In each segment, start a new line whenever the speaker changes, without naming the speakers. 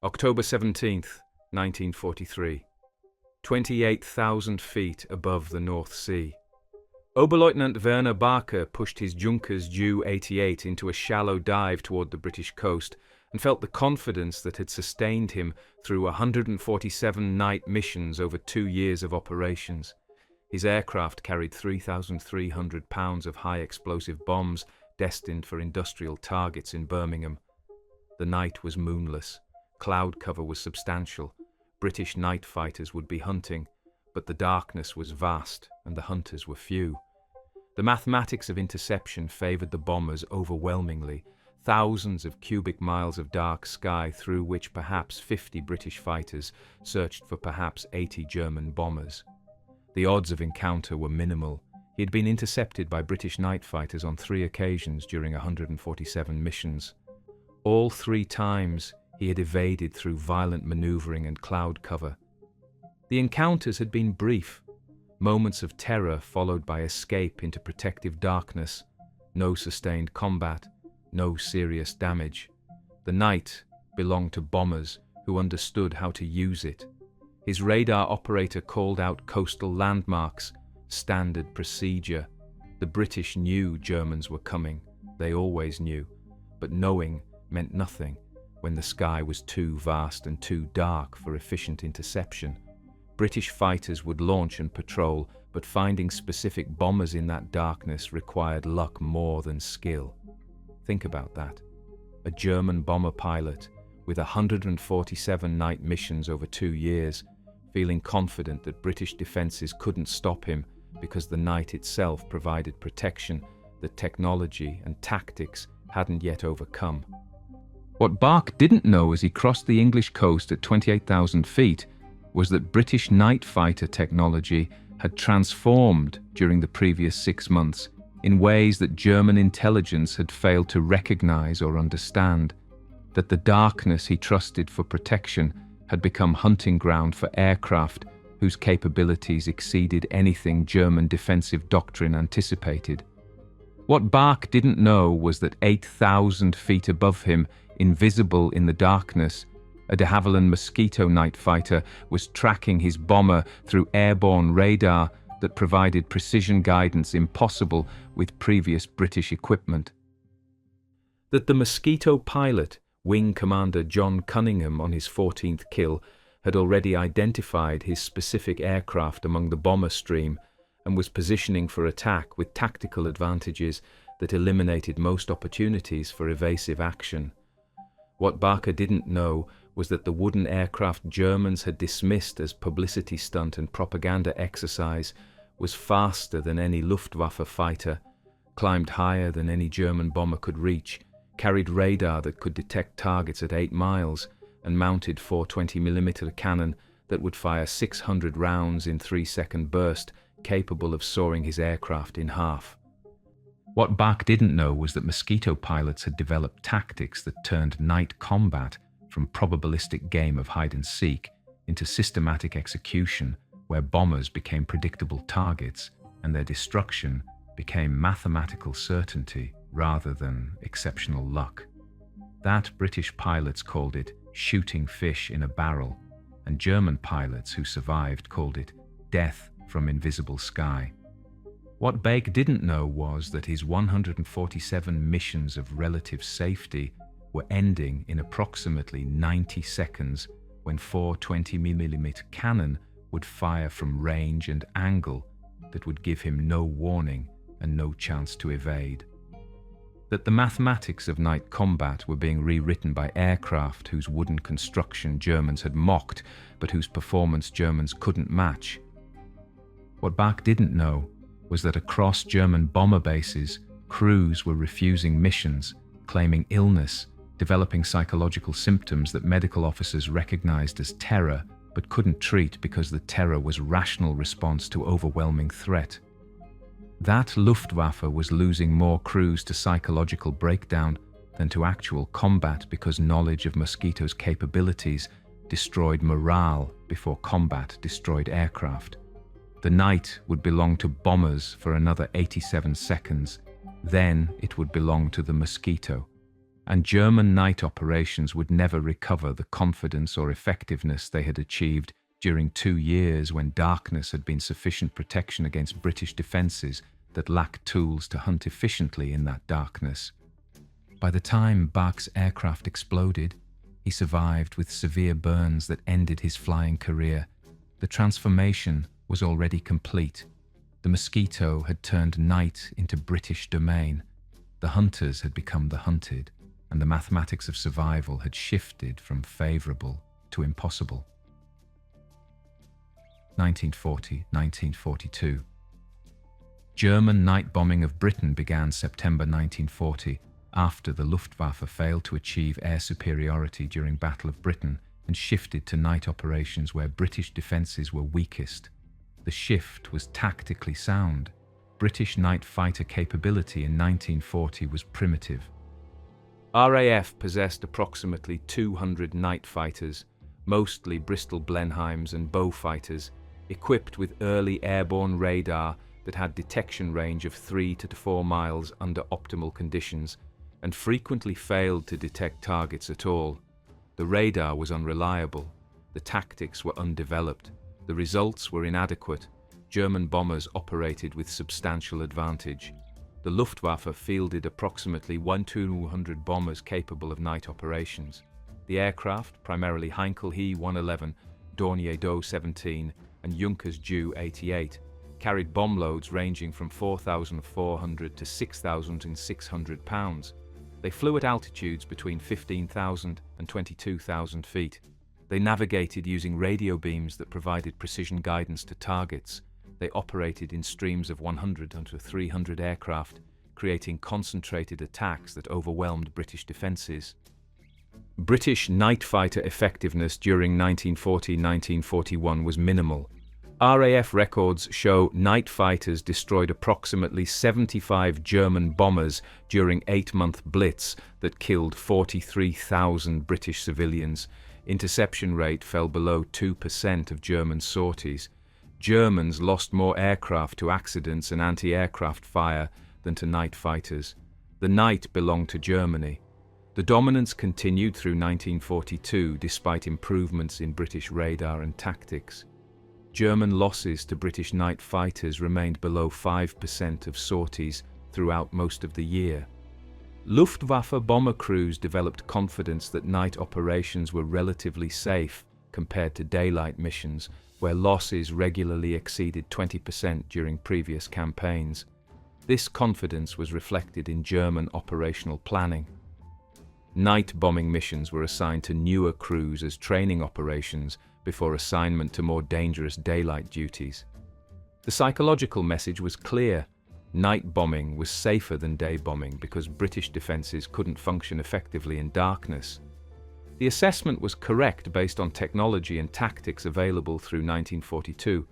October 17th, 1943. 28,000 feet above the North Sea. Oberleutnant Werner Baake pushed his Junkers Ju-88 into a shallow dive toward the British coast and felt the confidence that had sustained him through 147 night missions over 2 years of operations. His aircraft carried 3,300 pounds of high-explosive bombs destined for industrial targets in Birmingham. The night was moonless. Cloud cover was substantial. British night fighters would be hunting, but the darkness was vast and the hunters were few. The mathematics of interception favoured the bombers overwhelmingly. Thousands of cubic miles of dark sky through which perhaps 50 British fighters searched for perhaps 80 German bombers. The odds of encounter were minimal. He had been intercepted by British night fighters on 3 occasions during 147 missions. All 3 times he had evaded through violent manoeuvring and cloud cover. The encounters had been brief, moments of terror followed by escape into protective darkness, no sustained combat, no serious damage. The night belonged to bombers who understood how to use it. His radar operator called out coastal landmarks, standard procedure. The British knew Germans were coming, they always knew, but knowing meant nothing when the sky was too vast and too dark for efficient interception. British fighters would launch and patrol, but finding specific bombers in that darkness required luck more than skill. Think about that. A German bomber pilot with 147 night missions over 2 years, feeling confident that British defences couldn't stop him because the night itself provided protection that technology and tactics hadn't yet overcome. What Baake didn't know as he crossed the English coast at 28,000 feet was that British night fighter technology had transformed during the previous 6 months in ways that German intelligence had failed to recognise or understand, that the darkness he trusted for protection had become hunting ground for aircraft whose capabilities exceeded anything German defensive doctrine anticipated. What Baake didn't know was that 8,000 feet above him, invisible in the darkness, a de Havilland Mosquito night fighter was tracking his bomber through airborne radar that provided precision guidance impossible with previous British equipment. That the Mosquito pilot, Wing Commander John Cunningham, on his 14th kill, had already identified his specific aircraft among the bomber stream and was positioning for attack with tactical advantages that eliminated most opportunities for evasive action. What Baake didn't know was that the wooden aircraft Germans had dismissed as publicity stunt and propaganda exercise was faster than any Luftwaffe fighter, climbed higher than any German bomber could reach, carried radar that could detect targets at 8 miles, and mounted 420mm cannon that would fire 600 rounds in 3-second burst, capable of sawing his aircraft in half. What Baake didn't know was that Mosquito pilots had developed tactics that turned night combat from probabilistic game of hide-and-seek into systematic execution, where bombers became predictable targets and their destruction became mathematical certainty rather than exceptional luck. That British pilots called it shooting fish in a barrel, and German pilots who survived called it death from invisible sky. What Baake didn't know was that his 147 missions of relative safety were ending in approximately 90 seconds when 420mm cannon would fire from range and angle that would give him no warning and no chance to evade. That the mathematics of night combat were being rewritten by aircraft whose wooden construction Germans had mocked, but whose performance Germans couldn't match. What Baake didn't know was that across German bomber bases, crews were refusing missions, claiming illness, developing psychological symptoms that medical officers recognized as terror but couldn't treat because the terror was rational response to overwhelming threat. That Luftwaffe was losing more crews to psychological breakdown than to actual combat because knowledge of Mosquito's capabilities destroyed morale before combat destroyed aircraft. The night would belong to bombers for another 87 seconds, then it would belong to the Mosquito. and German night operations would never recover the confidence or effectiveness they had achieved during 2 years when darkness had been sufficient protection against British defences that lacked tools to hunt efficiently in that darkness. By the time Baake's aircraft exploded, he survived with severe burns that ended his flying career. The transformation was already complete. The Mosquito had turned night into British domain. The hunters had become the hunted, and the mathematics of survival had shifted from favourable to impossible. 1940–1942. German night bombing of Britain began September 1940, after the Luftwaffe failed to achieve air superiority during Battle of Britain and shifted to night operations where British defences were weakest. The shift was tactically sound. British night fighter capability in 1940 was primitive. RAF possessed approximately 200 night fighters, mostly Bristol Blenheims and Bow fighters, equipped with early airborne radar that had detection range of 3 to 4 miles under optimal conditions and frequently failed to detect targets at all. The radar was unreliable, the tactics were undeveloped, the results were inadequate. German bombers operated with substantial advantage. The Luftwaffe fielded approximately 1,200 bombers capable of night operations. The aircraft, primarily Heinkel He-111, Dornier Do-17, and Junkers Ju-88, carried bomb loads ranging from 4,400 to 6,600 pounds. They flew at altitudes between 15,000 and 22,000 feet. They navigated using radio beams that provided precision guidance to targets. They operated in streams of 100 to 300 aircraft, creating concentrated attacks that overwhelmed British defences. British night fighter effectiveness during 1940–1941 was minimal. RAF records show night fighters destroyed approximately 75 German bombers during 8-month blitz that killed 43,000 British civilians. Interception rate fell below 2% of German sorties. Germans lost more aircraft to accidents and anti-aircraft fire than to night fighters. The night belonged to Germany. The dominance continued through 1942 despite improvements in British radar and tactics. German losses to British night fighters remained below 5% of sorties throughout most of the year. Luftwaffe bomber crews developed confidence that night operations were relatively safe compared to daylight missions, where losses regularly exceeded 20% during previous campaigns. This confidence was reflected in German operational planning. Night bombing missions were assigned to newer crews as training operations before assignment to more dangerous daylight duties. The psychological message was clear. Night bombing was safer than day bombing because British defences couldn't function effectively in darkness. The assessment was correct based on technology and tactics available through 1942.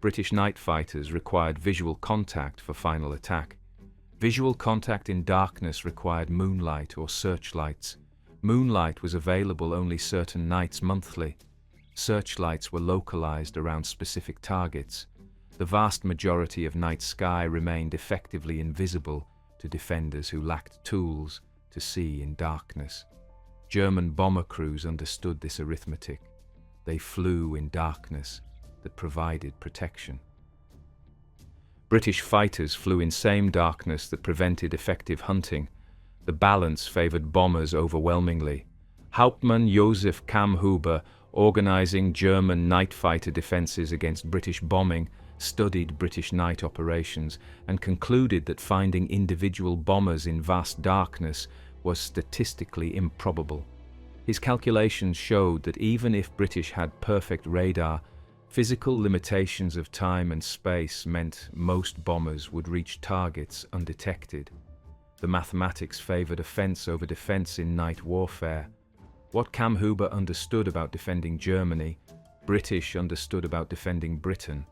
British night fighters required visual contact for final attack. Visual contact in darkness required moonlight or searchlights. Moonlight was available only certain nights monthly. Searchlights were localized around specific targets. The vast majority of night sky remained effectively invisible to defenders who lacked tools to see in darkness. German bomber crews understood this arithmetic. They flew in darkness that provided protection. British fighters flew in same darkness that prevented effective hunting. The balance favored bombers overwhelmingly. Hauptmann Josef Kammhuber, organizing German night fighter defenses against British bombing, studied British night operations and concluded that finding individual bombers in vast darkness was statistically improbable. His calculations showed that even if British had perfect radar, physical limitations of time and space meant most bombers would reach targets undetected. The mathematics favored offense over defense in night warfare. What Kammhuber understood about defending Germany, British understood about defending Britain.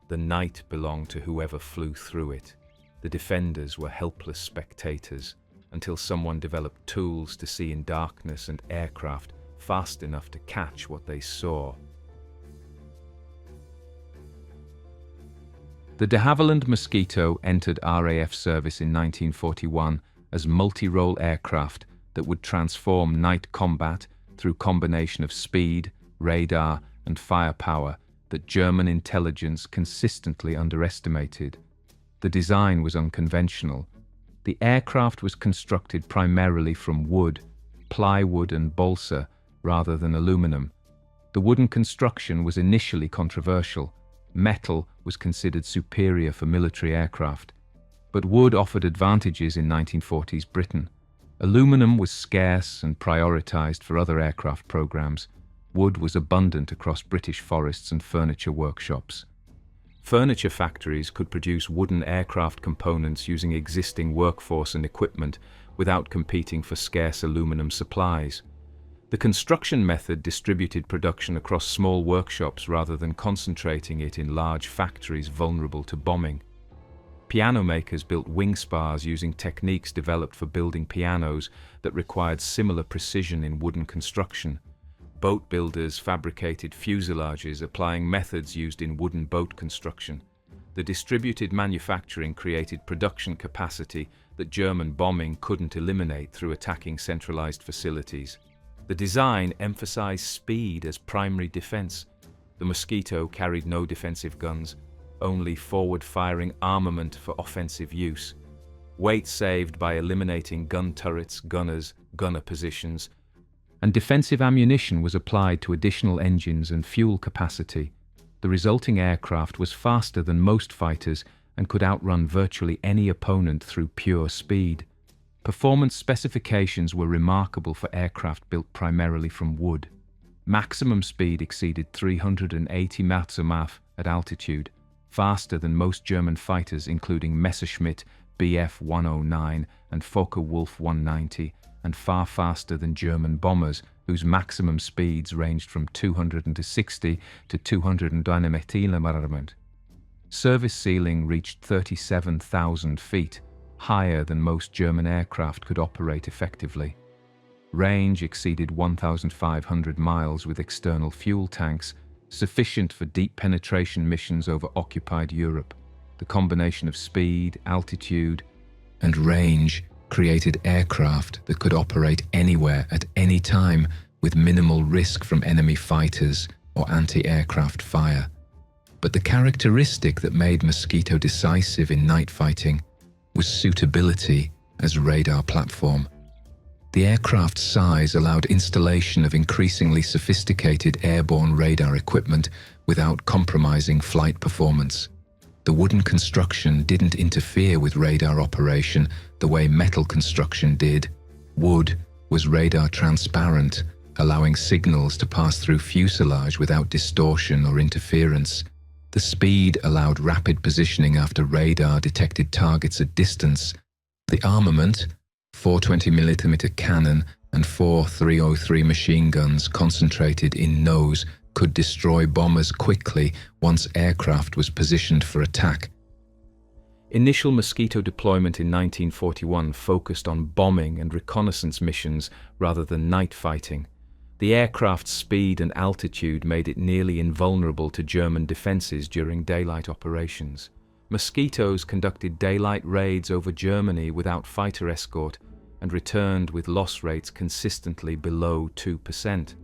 The night belonged to whoever flew through it. The defenders were helpless spectators until someone developed tools to see in darkness and aircraft fast enough to catch what they saw. The de Havilland Mosquito entered RAF service in 1941 as multi-role aircraft that would transform night combat through combination of speed, radar, and firepower that German intelligence consistently underestimated. The design was unconventional. The aircraft was constructed primarily from wood, plywood and balsa, rather than aluminum. The wooden construction was initially controversial. Metal was considered superior for military aircraft. But wood offered advantages in 1940s Britain. Aluminum was scarce and prioritized for other aircraft programs. Wood was abundant across British forests and furniture workshops. Furniture factories could produce wooden aircraft components using existing workforce and equipment without competing for scarce aluminum supplies. The construction method distributed production across small workshops rather than concentrating it in large factories vulnerable to bombing. Piano makers built wing spars using techniques developed for building pianos that required similar precision in wooden construction. Boat builders fabricated fuselages applying methods used in wooden boat construction. The distributed manufacturing created production capacity that German bombing couldn't eliminate through attacking centralized facilities. The design emphasized speed as primary defense. The Mosquito carried no defensive guns, only forward-firing armament for offensive use. Weight saved by eliminating gun turrets, gunners, gunner positions, and defensive ammunition was applied to additional engines and fuel capacity. The resulting aircraft was faster than most fighters and could outrun virtually any opponent through pure speed. Performance specifications were remarkable for aircraft built primarily from wood. Maximum speed exceeded 380 mph at altitude, faster than most German fighters including Messerschmitt Bf 109 and Focke-Wulf 190, and far faster than German bombers, whose maximum speeds ranged from 260 to 209 mph. Service ceiling reached 37,000 feet, higher than most German aircraft could operate effectively. Range exceeded 1,500 miles with external fuel tanks, sufficient for deep penetration missions over occupied Europe. The combination of speed, altitude, and range created aircraft that could operate anywhere at any time with minimal risk from enemy fighters or anti-aircraft fire. But the characteristic that made Mosquito decisive in night fighting was suitability as radar platform. The aircraft's size allowed installation of increasingly sophisticated airborne radar equipment without compromising flight performance. The wooden construction didn't interfere with radar operation the way metal construction did. Wood was radar transparent, allowing signals to pass through fuselage without distortion or interference. The speed allowed rapid positioning after radar detected targets at distance. The armament, 420mm cannon and 4 303 machine guns concentrated in nose, could destroy bombers quickly once aircraft was positioned for attack. Initial Mosquito deployment in 1941 focused on bombing and reconnaissance missions rather than night fighting. The aircraft's speed and altitude made it nearly invulnerable to German defenses during daylight operations. Mosquitoes conducted daylight raids over Germany without fighter escort and returned with loss rates consistently below 2%.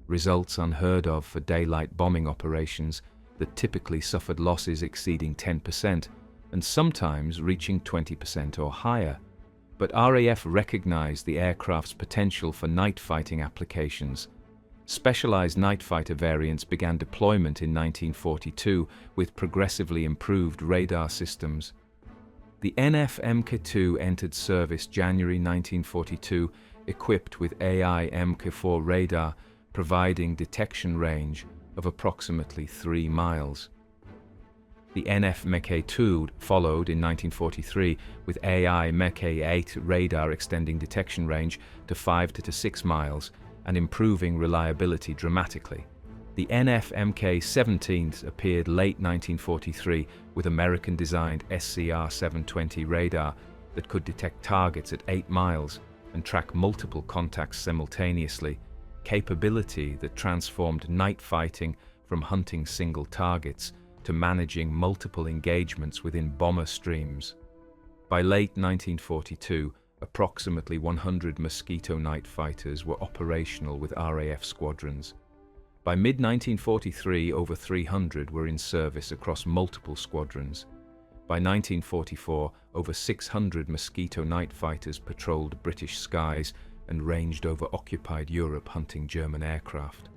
Results unheard of for daylight bombing operations that typically suffered losses exceeding 10% and sometimes reaching 20% or higher. But RAF recognized the aircraft's potential for night fighting applications. Specialized night fighter variants began deployment in 1942 with progressively improved radar systems. The NF Mk2 entered service January 1942, equipped with AI Mk4 radar, providing detection range of approximately 3 miles. The NF Mk2 followed in 1943 with AI Mk8 radar extending detection range to 5 to 6 miles and improving reliability dramatically. The NF Mk17 appeared late 1943 with American-designed SCR-720 radar that could detect targets at 8 miles and track multiple contacts simultaneously, capability that transformed night fighting from hunting single targets to managing multiple engagements within bomber streams. By late 1942, Approximately 100 Mosquito night fighters were operational with RAF squadrons. By mid-1943, over 300 were in service across multiple squadrons. By 1944, over 600 Mosquito night fighters patrolled British skies and ranged over occupied Europe hunting German aircraft.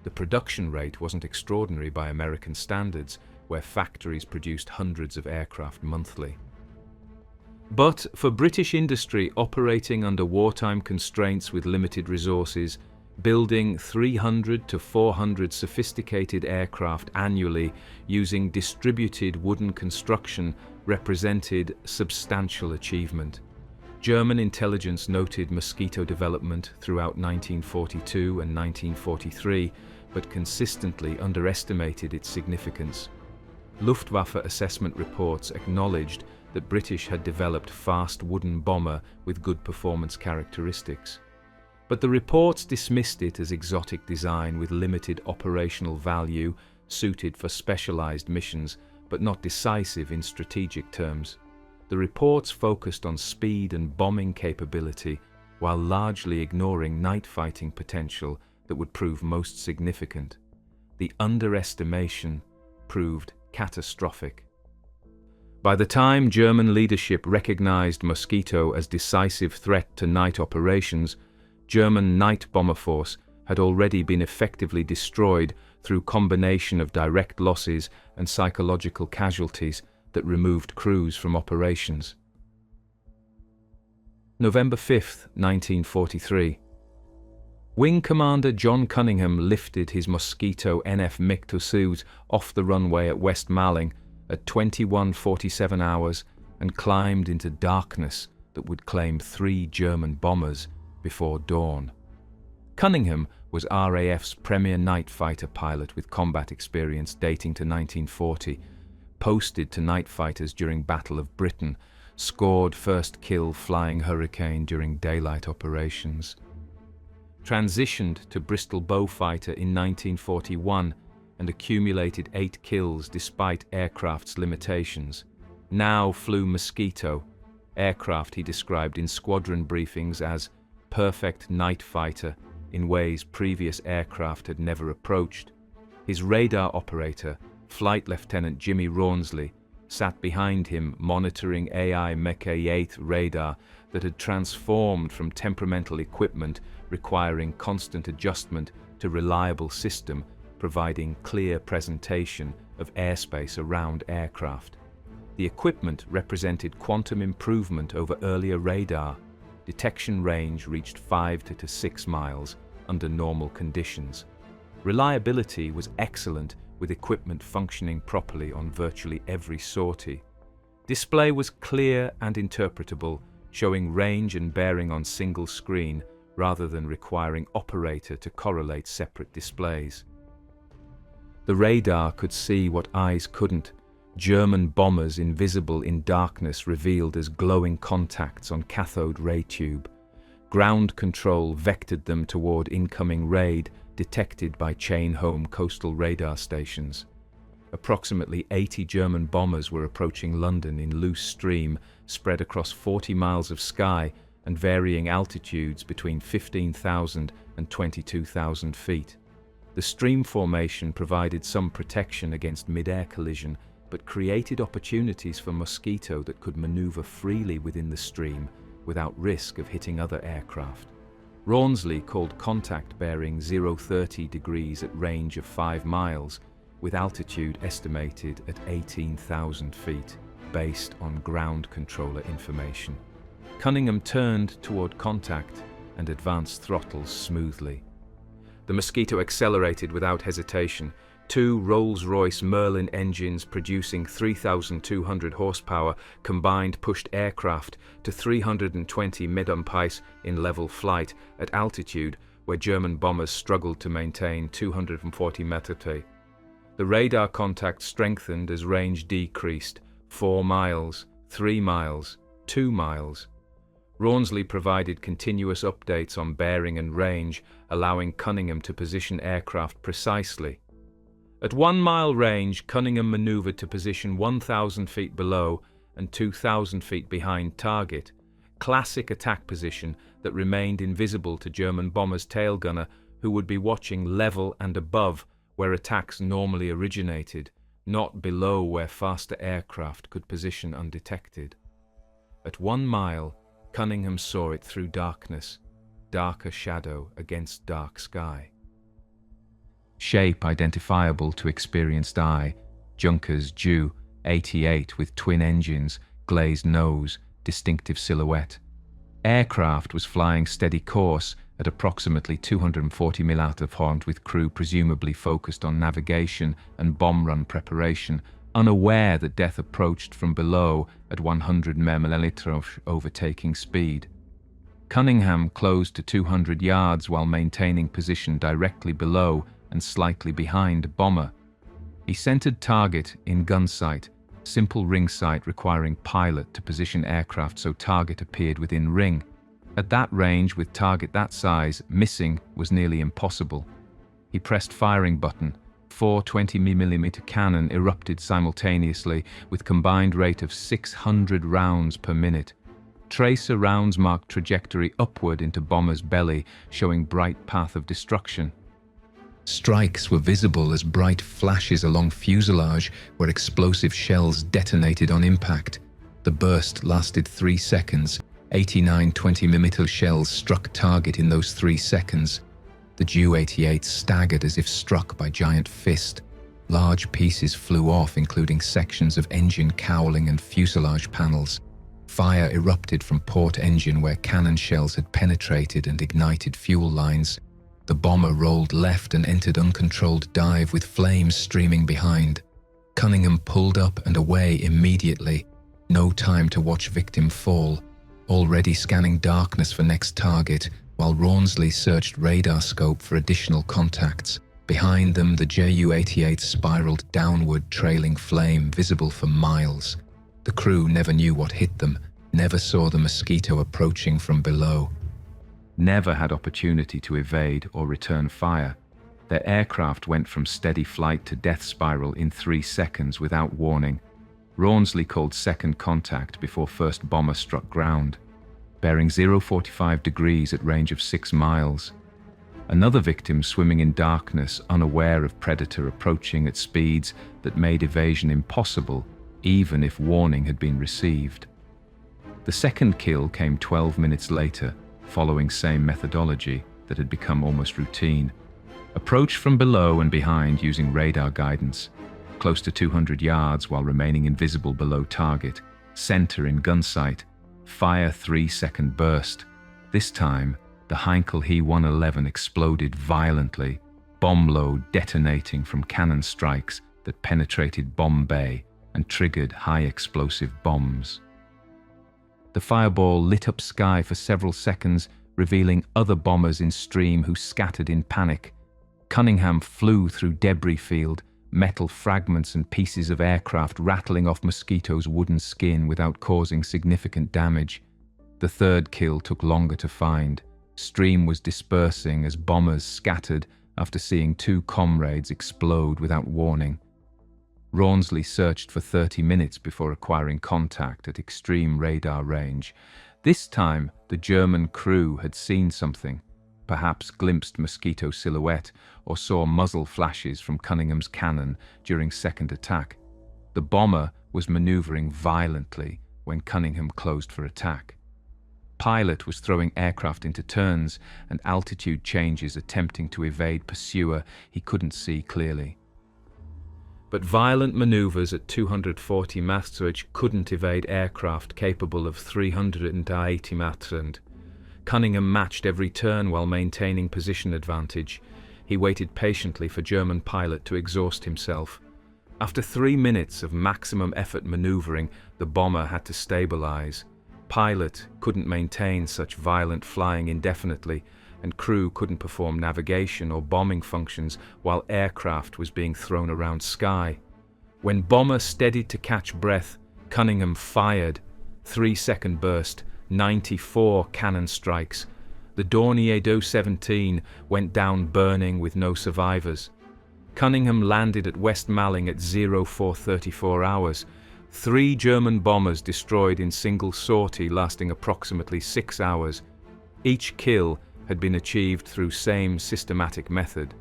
The production rate wasn't extraordinary by American standards, where factories produced hundreds of aircraft monthly. But for British industry operating under wartime constraints with limited resources, building 300 to 400 sophisticated aircraft annually using distributed wooden construction represented substantial achievement. German intelligence noted Mosquito development throughout 1942 and 1943, but consistently underestimated its significance. Luftwaffe assessment reports acknowledged that British had developed fast wooden bomber with good performance characteristics. But the reports dismissed it as exotic design with limited operational value, suited for specialized missions, but not decisive in strategic terms. The reports focused on speed and bombing capability, while largely ignoring night fighting potential that would prove most significant. The underestimation proved catastrophic. By the time German leadership recognized Mosquito as decisive threat to night operations, German night bomber force had already been effectively destroyed through combination of direct losses and psychological casualties that removed crews from operations. November 5, 1943. Wing Commander John Cunningham lifted his Mosquito NF MiG-22s off the runway at West Malling at 21:47 hours and climbed into darkness that would claim 3 German bombers before dawn. Cunningham was RAF's premier night fighter pilot with combat experience dating to 1940, posted to night fighters during Battle of Britain, scored first kill flying Hurricane during daylight operations. Transitioned to Bristol Beaufighter in 1941 and accumulated 8 kills despite aircraft's limitations. Now flew Mosquito, aircraft he described in squadron briefings as perfect night fighter in ways previous aircraft had never approached. His radar operator, Flight Lieutenant Jimmy Rawnsley, sat behind him monitoring AI Mecha 8 radar that had transformed from temperamental equipment requiring constant adjustment to reliable system providing clear presentation of airspace around aircraft. The equipment represented quantum improvement over earlier radar. Detection range reached 5 to 6 miles under normal conditions. Reliability was excellent with equipment functioning properly on virtually every sortie. Display was clear and interpretable, showing range and bearing on single screen rather than requiring operator to correlate separate displays. The radar could see what eyes couldn't. German bombers invisible in darkness revealed as glowing contacts on cathode ray tube. Ground control vectored them toward incoming raid detected by chain-home coastal radar stations. Approximately 80 German bombers were approaching London in loose stream spread across 40 miles of sky and varying altitudes between 15,000 and 22,000 feet. The stream formation provided some protection against mid-air collision, but created opportunities for Mosquito that could maneuver freely within the stream without risk of hitting other aircraft. Rawnsley called contact bearing 030 degrees at range of 5 miles, with altitude estimated at 18,000 feet, based on ground controller information. Cunningham turned toward contact and advanced throttles smoothly. The Mosquito accelerated without hesitation. 2 Rolls-Royce Merlin engines producing 3,200 horsepower combined pushed aircraft to 320 mid-pace in level flight at altitude where German bombers struggled to maintain 240 meters. The radar contact strengthened as range decreased, 4 miles, 3 miles, 2 miles. Rawnsley provided continuous updates on bearing and range, allowing Cunningham to position aircraft precisely. At 1 mile range, Cunningham maneuvered to position 1,000 feet below and 2,000 feet behind target, classic attack position that remained invisible to German bombers' tail gunner, who would be watching level and above where attacks normally originated, not below where faster aircraft could position undetected. At 1 mile, Cunningham saw it through darkness, darker shadow against dark sky. Shape identifiable to experienced eye, Junkers Ju-88 with twin engines, glazed nose, distinctive silhouette. Aircraft was flying steady course at approximately 240 mil out of Horn, with crew presumably focused on navigation and bomb run preparation, unaware that death approached from below at 100 mph overtaking speed. Cunningham closed to 200 yards while maintaining position directly below and slightly behind bomber. He centered target in gun sight, simple ring sight requiring pilot to position aircraft so target appeared within ring. At that range, with target that size, missing was nearly impossible. He pressed firing button. 4 20mm cannon erupted simultaneously with combined rate of 600 rounds per minute. Tracer rounds marked trajectory upward into bomber's belly, showing bright path of destruction. Strikes were visible as bright flashes along fuselage where explosive shells detonated on impact. The burst lasted 3 seconds. 89 20mm shells struck target in those 3 seconds. The Ju-88 staggered as if struck by giant fist. Large pieces flew off, including sections of engine cowling and fuselage panels. Fire erupted from port engine where cannon shells had penetrated and ignited fuel lines. The bomber rolled left and entered uncontrolled dive with flames streaming behind. Cunningham pulled up and away immediately. No time to watch victim fall. Already scanning darkness for next target, while Rawnsley searched radar scope for additional contacts. Behind them, the Ju-88 spiraled downward, trailing flame visible for miles. The crew never knew what hit them, never saw the Mosquito approaching from below. Never had opportunity to evade or return fire. Their aircraft went from steady flight to death spiral in 3 seconds without warning. Rawnsley called second contact before first bomber struck ground, bearing 045 degrees at range of 6 miles. Another victim swimming in darkness, unaware of predator approaching at speeds that made evasion impossible, even if warning had been received. The second kill came 12 minutes later, following same methodology that had become almost routine. Approach from below and behind using radar guidance, close to 200 yards while remaining invisible below target, center in gun sight, fire 3-second burst. This time, the Heinkel He-111 exploded violently, bomb load detonating from cannon strikes that penetrated bomb bay and triggered high explosive bombs. The fireball lit up sky for several seconds, revealing other bombers in stream who scattered in panic. Cunningham flew through debris field, metal fragments and pieces of aircraft rattling off Mosquito's wooden skin without causing significant damage. The third kill took longer to find. Stream was dispersing as bombers scattered after seeing 2 comrades explode without warning. Rawnsley searched for 30 minutes before acquiring contact at extreme radar range. This time, the German crew had seen something, perhaps glimpsed Mosquito silhouette or saw muzzle flashes from Cunningham's cannon during second attack. The bomber was maneuvering violently when Cunningham closed for attack. Pilot was throwing aircraft into turns and altitude changes, attempting to evade pursuer he couldn't see clearly. But violent maneuvers at 240 mph couldn't evade aircraft capable of 380 mph. Cunningham matched every turn while maintaining position advantage. He waited patiently for German pilot to exhaust himself. After 3 minutes of maximum effort maneuvering, the bomber had to stabilize. Pilot couldn't maintain such violent flying indefinitely, and crew couldn't perform navigation or bombing functions while aircraft was being thrown around sky. When bomber steadied to catch breath, Cunningham fired. 3-second burst, 94 cannon strikes. The Dornier Do-17 went down burning with no survivors. Cunningham landed at West Malling at 0434 hours. 3 German bombers destroyed in single sortie lasting approximately 6 hours. Each kill had been achieved through same systematic method.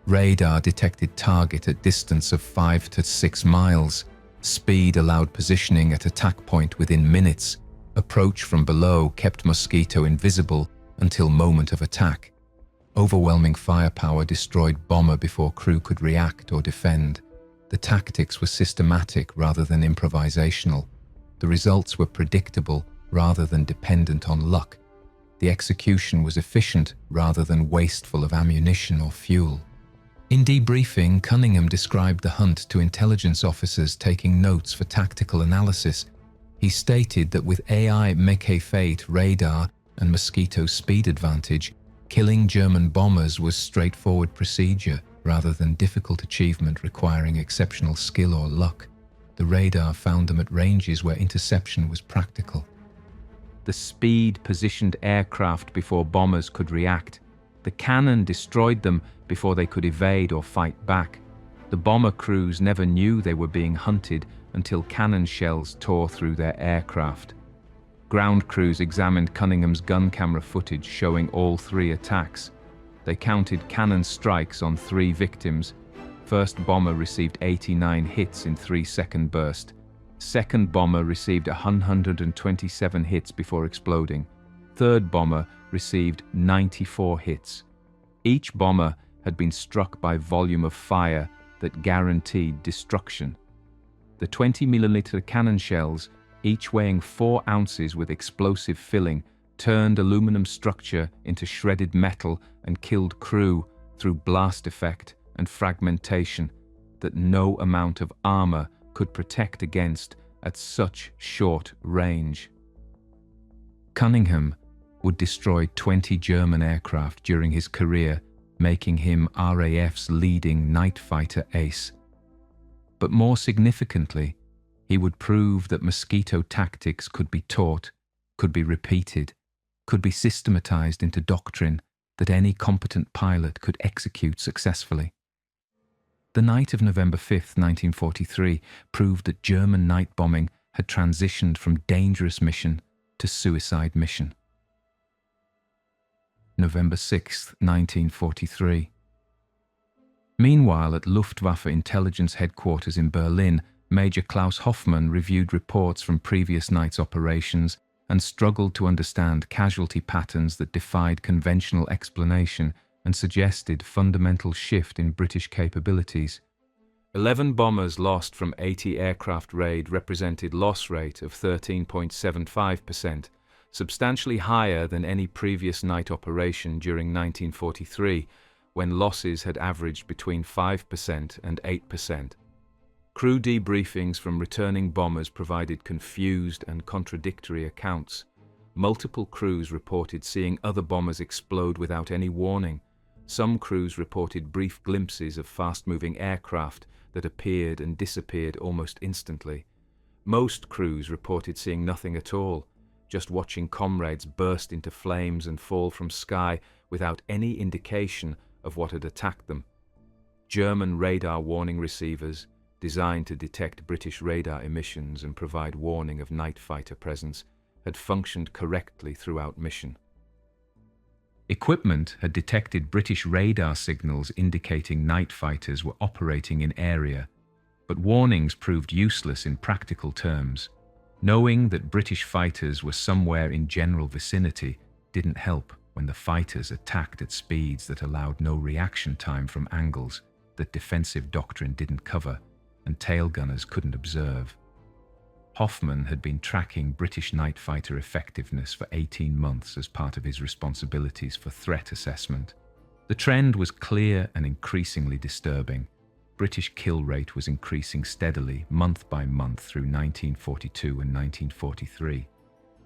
Radar detected target at distance of 5 to 6 miles. Speed allowed positioning at attack point within minutes. Approach from below kept Mosquito invisible until moment of attack. Overwhelming firepower destroyed bomber before crew could react or defend. The tactics were systematic rather than improvisational. The results were predictable rather than dependent on luck. The execution was efficient rather than wasteful of ammunition or fuel. In debriefing, Cunningham described the hunt to intelligence officers taking notes for tactical analysis. He stated that with AI Mecke-Fate radar and Mosquito's speed advantage, killing German bombers was straightforward procedure rather than difficult achievement requiring exceptional skill or luck. The radar found them at ranges where interception was practical.
The speed positioned aircraft before bombers could react. The cannon destroyed them before they could evade or fight back. The bomber crews never knew they were being hunted until cannon shells tore through their aircraft. Ground crews examined Cunningham's gun camera footage showing all 3 attacks. They counted cannon strikes on 3 victims. First bomber received 89 hits in 3-second burst. Second bomber received 127 hits before exploding. Third bomber received 94 hits. Each bomber had been struck by volume of fire that guaranteed destruction. The 20mm cannon shells, each weighing 4 ounces with explosive filling, turned aluminum structure into shredded metal and killed crew through blast effect and fragmentation that no amount of armor could protect against at such short range. Cunningham would destroy 20 German aircraft during his career, making him RAF's leading night fighter ace. But more significantly, he would prove that Mosquito tactics could be taught, could be repeated, could be systematized into doctrine that any competent pilot could execute successfully. The night of November 5, 1943, proved that German night bombing had transitioned from dangerous mission to suicide mission. November 6, 1943. Meanwhile, at Luftwaffe intelligence headquarters in Berlin, Major Klaus Hoffmann reviewed reports from previous night's operations and struggled to understand casualty patterns that defied conventional explanation and suggested fundamental shift in British capabilities. 11 bombers lost from 80 aircraft raid represented loss rate of 13.75%, substantially higher than any previous night operation during 1943, when losses had averaged between 5% and 8%. Crew debriefings from returning bombers provided confused and contradictory accounts. Multiple crews reported seeing other bombers explode without any warning. Some crews reported brief glimpses of fast-moving aircraft that appeared and disappeared almost instantly. Most crews reported seeing nothing at all, just watching comrades burst into flames and fall from sky without any indication of what had attacked them. German radar warning receivers, designed to detect British radar emissions and provide warning of night fighter presence, had functioned correctly throughout mission. Equipment had detected British radar signals indicating night fighters were operating in area, but warnings proved useless in practical terms. Knowing that British fighters were somewhere in general vicinity didn't help when the fighters attacked at speeds that allowed no reaction time from angles that defensive doctrine didn't cover and tail gunners couldn't observe. Hoffmann had been tracking British night fighter effectiveness for 18 months as part of his responsibilities for threat assessment. The trend was clear and increasingly disturbing. British kill rate was increasing steadily, month by month through 1942 and 1943.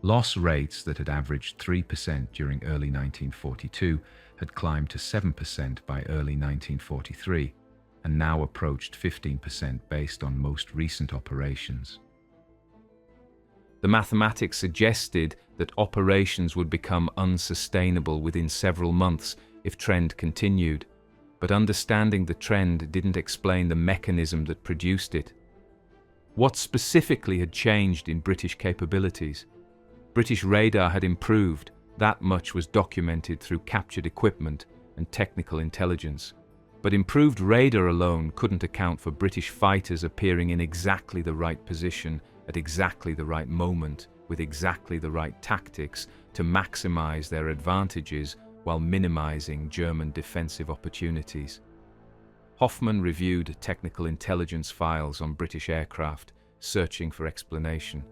Loss rates that had averaged 3% during early 1942 had climbed to 7% by early 1943, and now approached 15% based on most recent operations. The mathematics suggested that operations would become unsustainable within several months if trend continued, but understanding the trend didn't explain the mechanism that produced it. What specifically had changed in British capabilities? British radar had improved, that much was documented through captured equipment and technical intelligence. But improved radar alone couldn't account for British fighters appearing in exactly the right position, at exactly the right moment, with exactly the right tactics to maximize their advantages while minimizing German defensive opportunities. Hoffmann reviewed technical intelligence files on British aircraft, searching for explanation.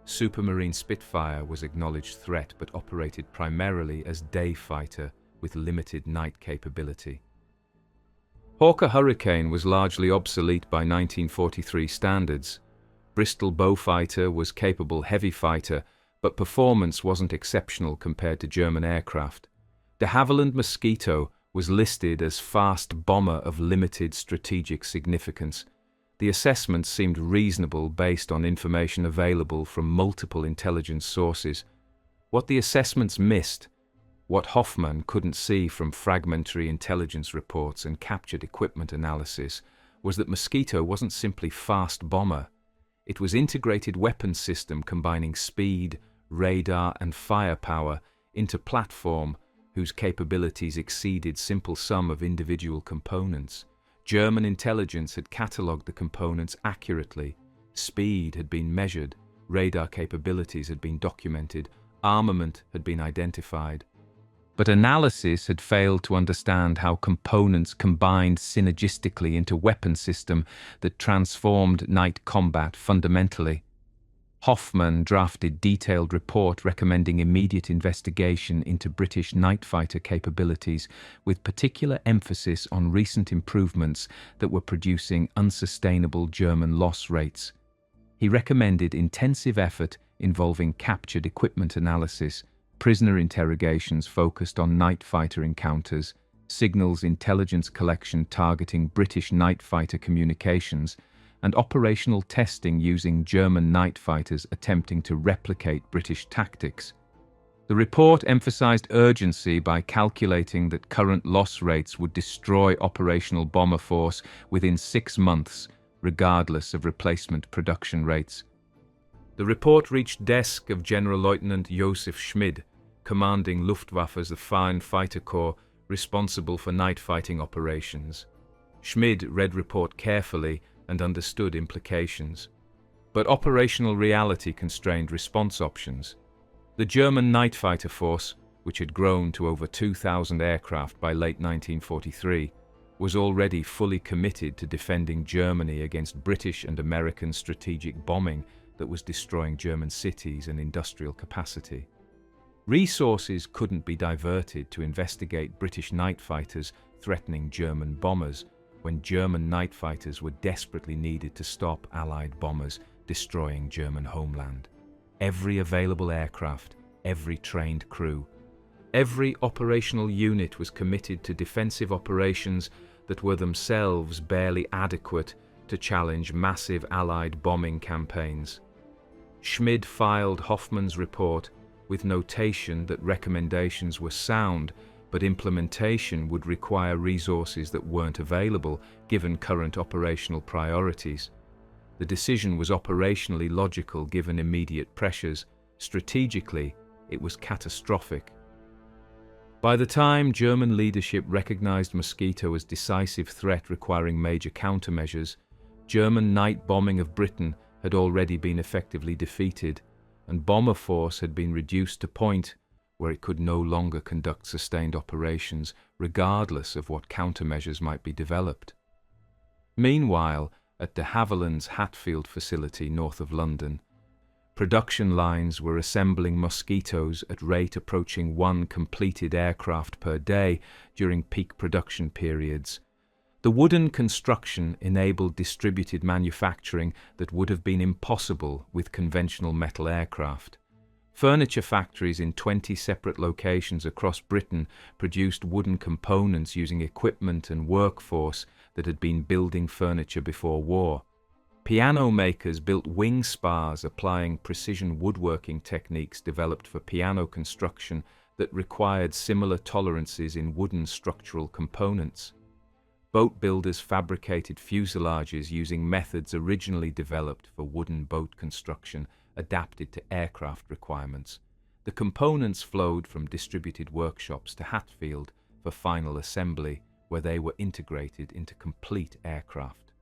Supermarine Spitfire was an acknowledged threat but operated primarily as day fighter with limited night capability. Hawker Hurricane was largely obsolete by 1943 standards. Bristol Beaufighter was capable heavy fighter, but performance wasn't exceptional compared to German aircraft. De Havilland Mosquito was listed as fast bomber of limited strategic significance. The assessment seemed reasonable based on information available from multiple intelligence sources. What the assessments missed, what Hoffmann couldn't see from fragmentary intelligence reports and captured equipment analysis, was that Mosquito wasn't simply fast bomber. It was integrated weapons system combining speed, radar and firepower into platform whose capabilities exceeded simple sum of individual components. German intelligence had catalogued the components accurately. Speed had been measured, radar capabilities had been documented, armament had been identified. But analysis had failed to understand how components combined synergistically into weapon system that transformed night combat fundamentally. Hoffmann drafted detailed report recommending immediate investigation into British night fighter capabilities, with particular emphasis on recent improvements that were producing unsustainable German loss rates. He recommended intensive effort involving captured equipment analysis, prisoner interrogations focused on night fighter encounters, signals intelligence collection targeting British night fighter communications, and operational testing using German night fighters attempting to replicate British tactics. The report emphasized urgency by calculating that current loss rates would destroy operational bomber force within 6 months, regardless of replacement production rates. The report reached desk of General Lieutenant Josef Schmid, commanding Luftwaffe's Fine Fighter Corps responsible for night fighting operations. Schmid read report carefully and understood implications. But operational reality constrained response options. The German night fighter force, which had grown to over 2,000 aircraft by late 1943, was already fully committed to defending Germany against British and American strategic bombing that was destroying German cities and industrial capacity. Resources couldn't be diverted to investigate British night fighters threatening German bombers, when German night fighters were desperately needed to stop Allied bombers destroying German homeland. Every available aircraft, every trained crew, every operational unit was committed to defensive operations that were themselves barely adequate to challenge massive Allied bombing campaigns. Schmid filed Hoffmann's report with notation that recommendations were sound, but implementation would require resources that weren't available given current operational priorities. The decision was operationally logical given immediate pressures. Strategically, it was catastrophic. By the time German leadership recognized Mosquito as decisive threat requiring major countermeasures, German night bombing of Britain had already been effectively defeated, and bomber force had been reduced to point where it could no longer conduct sustained operations, regardless of what countermeasures might be developed. Meanwhile, at de Havilland's Hatfield facility north of London, production lines were assembling Mosquitoes at rate approaching 1 completed aircraft per day during peak production periods. The wooden construction enabled distributed manufacturing that would have been impossible with conventional metal aircraft. Furniture factories in 20 separate locations across Britain produced wooden components using equipment and workforce that had been building furniture before war. Piano makers built wing spars applying precision woodworking techniques developed for piano construction that required similar tolerances in wooden structural components. Boat builders fabricated fuselages using methods originally developed for wooden boat construction, adapted to aircraft requirements. The components flowed from distributed workshops to Hatfield for final assembly, where they were integrated into complete aircraft.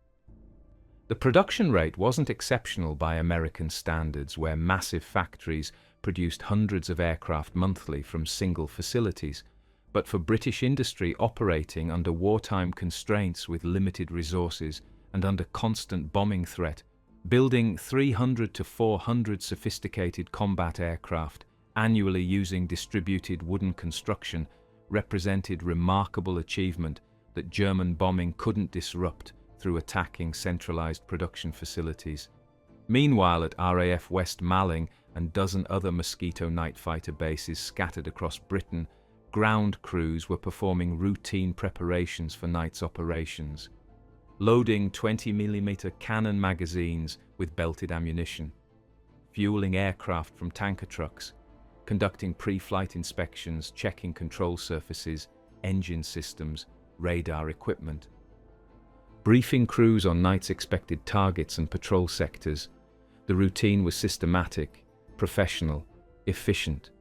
The production rate wasn't exceptional by American standards, where massive factories produced hundreds of aircraft monthly from single facilities, but for British industry operating under wartime constraints with limited resources and under constant bombing threat, building 300 to 400 sophisticated combat aircraft annually using distributed wooden construction represented remarkable achievement that German bombing couldn't disrupt through attacking centralized production facilities. Meanwhile, at RAF West Malling and dozen other Mosquito night fighter bases scattered across Britain, ground crews were performing routine preparations for night's operations, loading 20mm cannon magazines with belted ammunition, fueling aircraft from tanker trucks, conducting pre-flight inspections, checking control surfaces, engine systems, radar equipment, briefing crews on night's expected targets and patrol sectors. The routine was systematic, professional, efficient.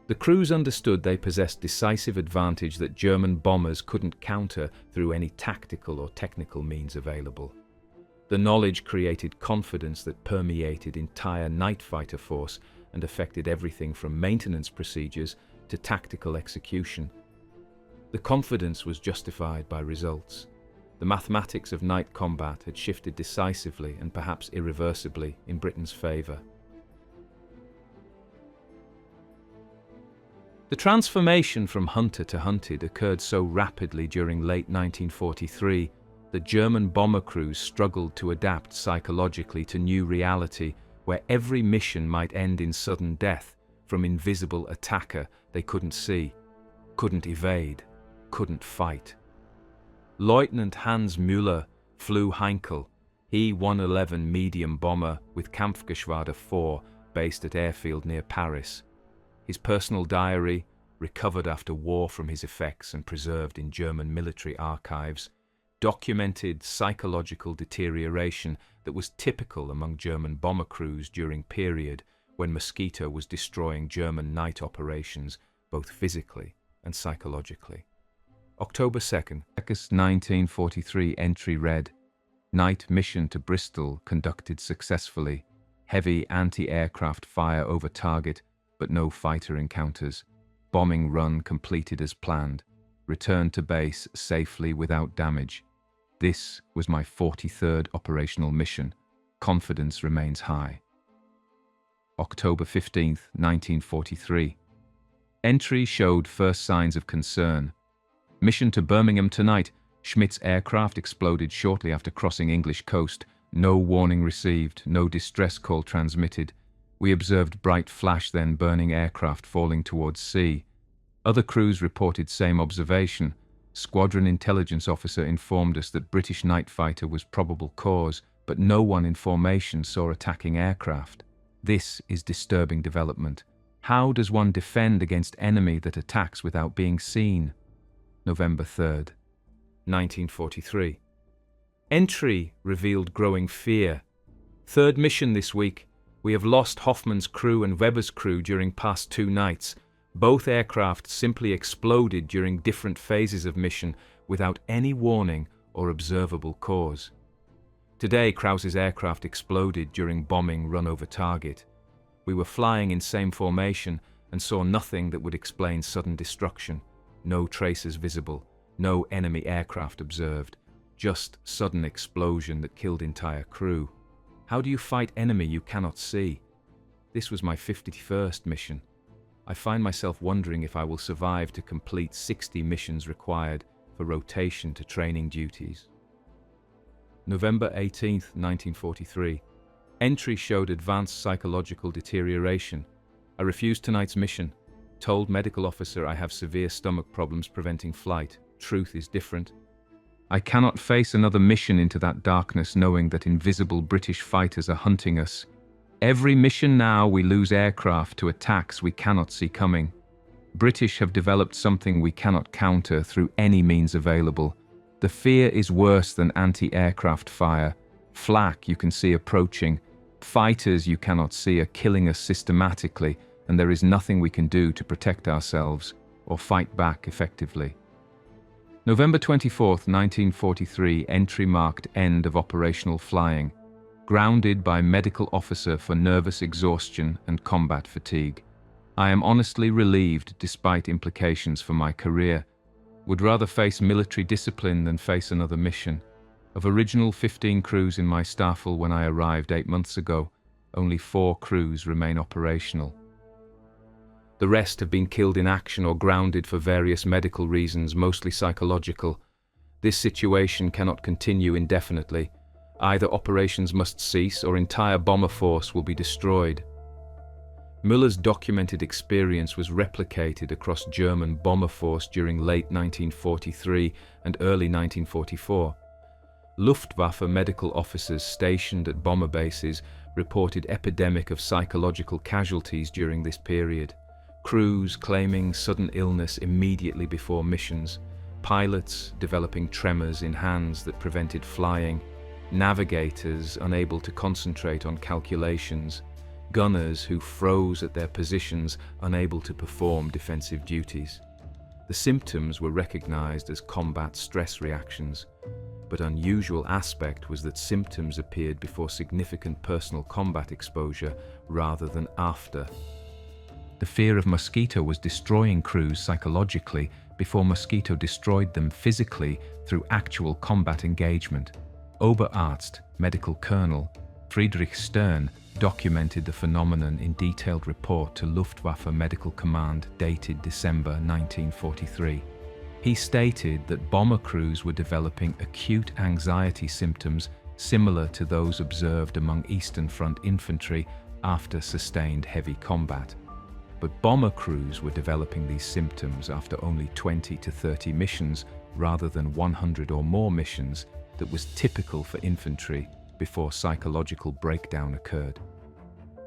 The crews understood they possessed decisive advantage that German bombers couldn't counter through any tactical or technical means available. The knowledge created confidence that permeated entire night fighter force and affected everything from maintenance procedures to tactical execution. The confidence was justified by results. The mathematics of night combat had shifted decisively and perhaps irreversibly in Britain's favour. The transformation from hunter to hunted occurred so rapidly during late 1943 that German bomber crews struggled to adapt psychologically to new reality where every mission might end in sudden death from invisible attacker they couldn't see, couldn't evade, couldn't fight. Lieutenant Hans Müller flew Heinkel, E-111 medium bomber with Kampfgeschwader 4 based at airfield near Paris. His personal diary, recovered after war from his effects and preserved in German military archives, documented psychological deterioration that was typical among German bomber crews during period when Mosquito was destroying German night operations both physically and psychologically. October 2nd, 1943 entry read, "Night mission to Bristol conducted successfully. Heavy anti-aircraft fire over target, but no fighter encounters. Bombing run completed as planned. Returned to base safely without damage. This was my 43rd operational mission. Confidence remains high." October 15th, 1943. Entry showed first signs of concern. Mission to Birmingham tonight. Schmidt's aircraft exploded shortly after crossing English coast. No warning received, no distress call transmitted. We observed bright flash then burning aircraft falling towards sea. Other crews reported same observation. Squadron intelligence officer informed us that British night fighter was probable cause, but no one in formation saw attacking aircraft. This is disturbing development. How does one defend against enemy that attacks without being seen? November 3rd, 1943. Entry revealed growing fear. Third mission this week. We have lost Hoffman's crew and Weber's crew during past 2 nights. Both aircraft simply exploded during different phases of mission without any warning or observable cause. Today, Krause's aircraft exploded during bombing run over target. We were flying in same formation and saw nothing that would explain sudden destruction. No traces visible, no enemy aircraft observed, just sudden explosion that killed entire crew. How do you fight enemy you cannot see? This was my 51st mission. I find myself wondering if I will survive to complete 60 missions required for rotation to training duties. November 18th, 1943. Entry showed advanced psychological deterioration. I refused tonight's mission. Told medical officer I have severe stomach problems preventing flight. Truth is different. I cannot face another mission into that darkness knowing that invisible British fighters are hunting us. Every mission now we lose aircraft to attacks we cannot see coming. British have developed something we cannot counter through any means available.
The fear is worse than anti-aircraft fire. Flak you can see approaching. Fighters you cannot see are killing us systematically, and there is nothing we can do to protect ourselves or fight back effectively. November 24, 1943, entry marked end of operational flying. Grounded by medical officer for nervous exhaustion and combat fatigue. I am honestly relieved despite implications for my career. Would rather face military discipline than face another mission. Of original 15 crews in my staffel when I arrived 8 months ago, only 4 crews remain operational. The rest have been killed in action or grounded for various medical reasons, mostly psychological. This situation cannot continue indefinitely. Either operations must cease or entire bomber force will be destroyed. Müller's documented experience was replicated across German bomber force during late 1943 and early 1944. Luftwaffe medical officers stationed at bomber bases reported epidemic of psychological casualties during this period. Crews claiming sudden illness immediately before missions, pilots developing tremors in hands that prevented flying, navigators unable to concentrate on calculations, gunners who froze at their positions, unable to perform defensive duties. The symptoms were recognized as combat stress reactions, but unusual aspect was that symptoms appeared before significant personal combat exposure rather than after. The fear of Mosquito was destroying crews psychologically before Mosquito destroyed them physically through actual combat engagement. Oberarzt, medical colonel, Friedrich Stern documented the phenomenon in detailed report to Luftwaffe Medical Command dated December 1943. He stated that bomber crews were developing acute anxiety symptoms similar to those observed among Eastern Front infantry after sustained heavy combat. But bomber crews were developing these symptoms after only 20 to 30 missions rather than 100 or more missions that was typical for infantry before psychological breakdown occurred.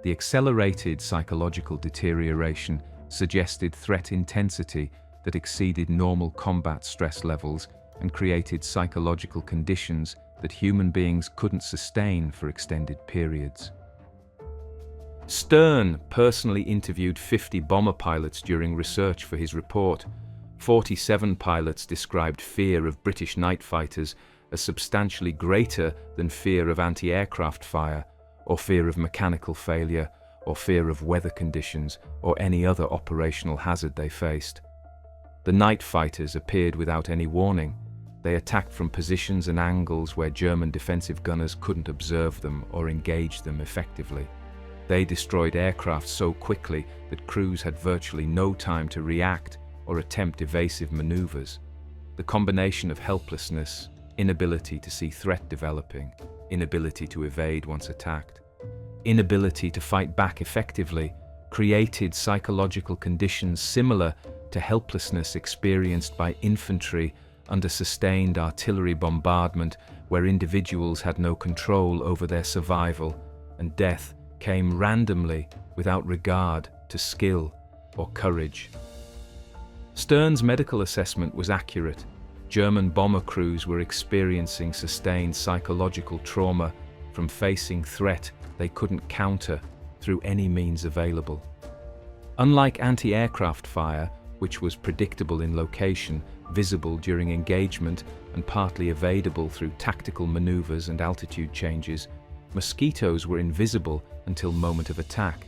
The accelerated psychological deterioration suggested threat intensity that exceeded normal combat stress levels and created psychological conditions that human beings couldn't sustain for extended periods. Stern personally interviewed 50 bomber pilots during research for his report. 47 pilots described fear of British night fighters as substantially greater than fear of anti-aircraft fire, or fear of mechanical failure, or fear of weather conditions, or any other operational hazard they faced. The night fighters appeared without any warning. They attacked from positions and angles where German defensive gunners couldn't observe them or engage them effectively. They destroyed aircraft so quickly that crews had virtually no time to react or attempt evasive maneuvers. The combination of helplessness, inability to see threat developing, inability to evade once attacked, inability to fight back effectively, created psychological conditions similar to helplessness experienced by infantry under sustained artillery bombardment, where individuals had no control over their survival, and death came randomly without regard to skill or courage. Stern's medical assessment was accurate. German bomber crews were experiencing sustained psychological trauma from facing threat they couldn't counter through any means available. Unlike anti-aircraft fire, which was predictable in location, visible during engagement, and partly evadable through tactical maneuvers and altitude changes, mosquitoes were invisible until moment of attack,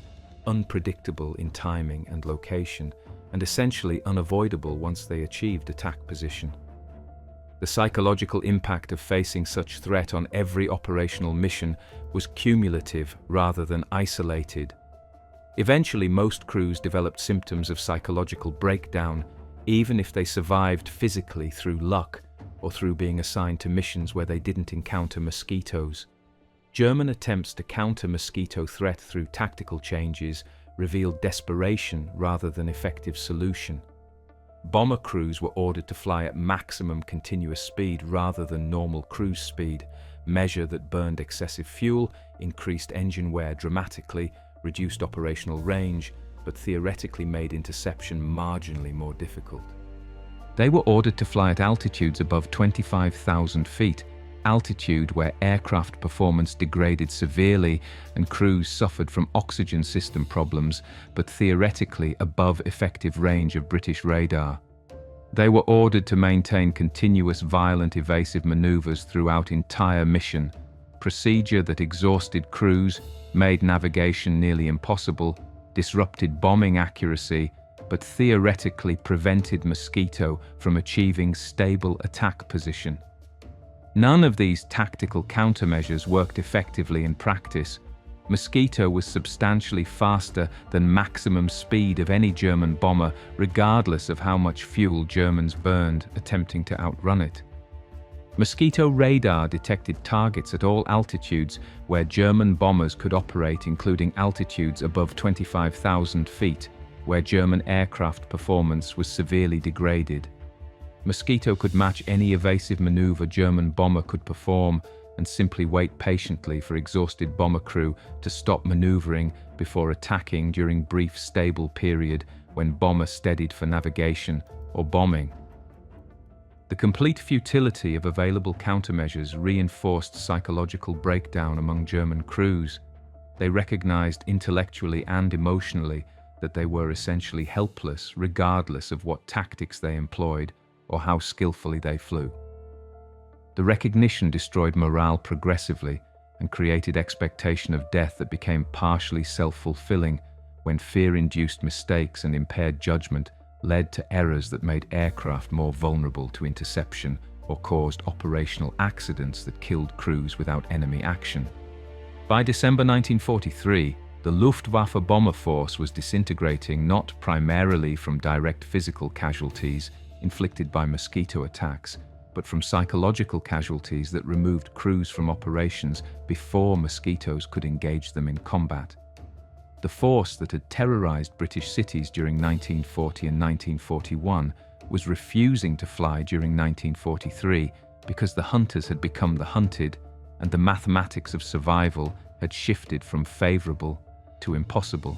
unpredictable in timing and location, and essentially unavoidable once they achieved attack position. The psychological impact of facing such threat on every operational mission was cumulative rather than isolated. Eventually, most crews developed symptoms of psychological breakdown, even if they survived physically through luck or through being assigned to missions where they didn't encounter mosquitoes. German attempts to counter mosquito threat through tactical changes revealed desperation rather than effective solution. Bomber crews were ordered to fly at maximum continuous speed rather than normal cruise speed, measure that burned excessive fuel, increased engine wear dramatically, reduced operational range, but theoretically made interception marginally more difficult. They were ordered to fly at altitudes above 25,000 feet, altitude where aircraft performance degraded severely and crews suffered from oxygen system problems, but theoretically above effective range of British radar. They were ordered to maintain continuous violent evasive maneuvers throughout entire mission, procedure that exhausted crews, made navigation nearly impossible, disrupted bombing accuracy, but theoretically prevented Mosquito from achieving stable attack position. None of these tactical countermeasures worked effectively in practice. Mosquito was substantially faster than maximum speed of any German bomber, regardless of how much fuel Germans burned attempting to outrun it. Mosquito radar detected targets at all altitudes where German bombers could operate, including altitudes above 25,000 feet, where German aircraft performance was severely degraded. Mosquito could match any evasive maneuver German bomber could perform and simply wait patiently for exhausted bomber crew to stop maneuvering before attacking during brief stable period when bomber steadied for navigation or bombing. The complete futility of available countermeasures reinforced psychological breakdown among German crews. They recognized intellectually and emotionally that they were essentially helpless regardless of what tactics they employed or how skillfully they flew. The recognition destroyed morale progressively and created expectation of death that became partially self-fulfilling when fear-induced mistakes and impaired judgment led to errors that made aircraft more vulnerable to interception or caused operational accidents that killed crews without enemy action. By December 1943, the Luftwaffe bomber force was disintegrating not primarily from direct physical casualties inflicted by Mosquito attacks, but from psychological casualties that removed crews from operations before Mosquitoes could engage them in combat. The force that had terrorized British cities during 1940 and 1941 was refusing to fly during 1943 because the hunters had become the hunted and the mathematics of survival had shifted from favorable to impossible.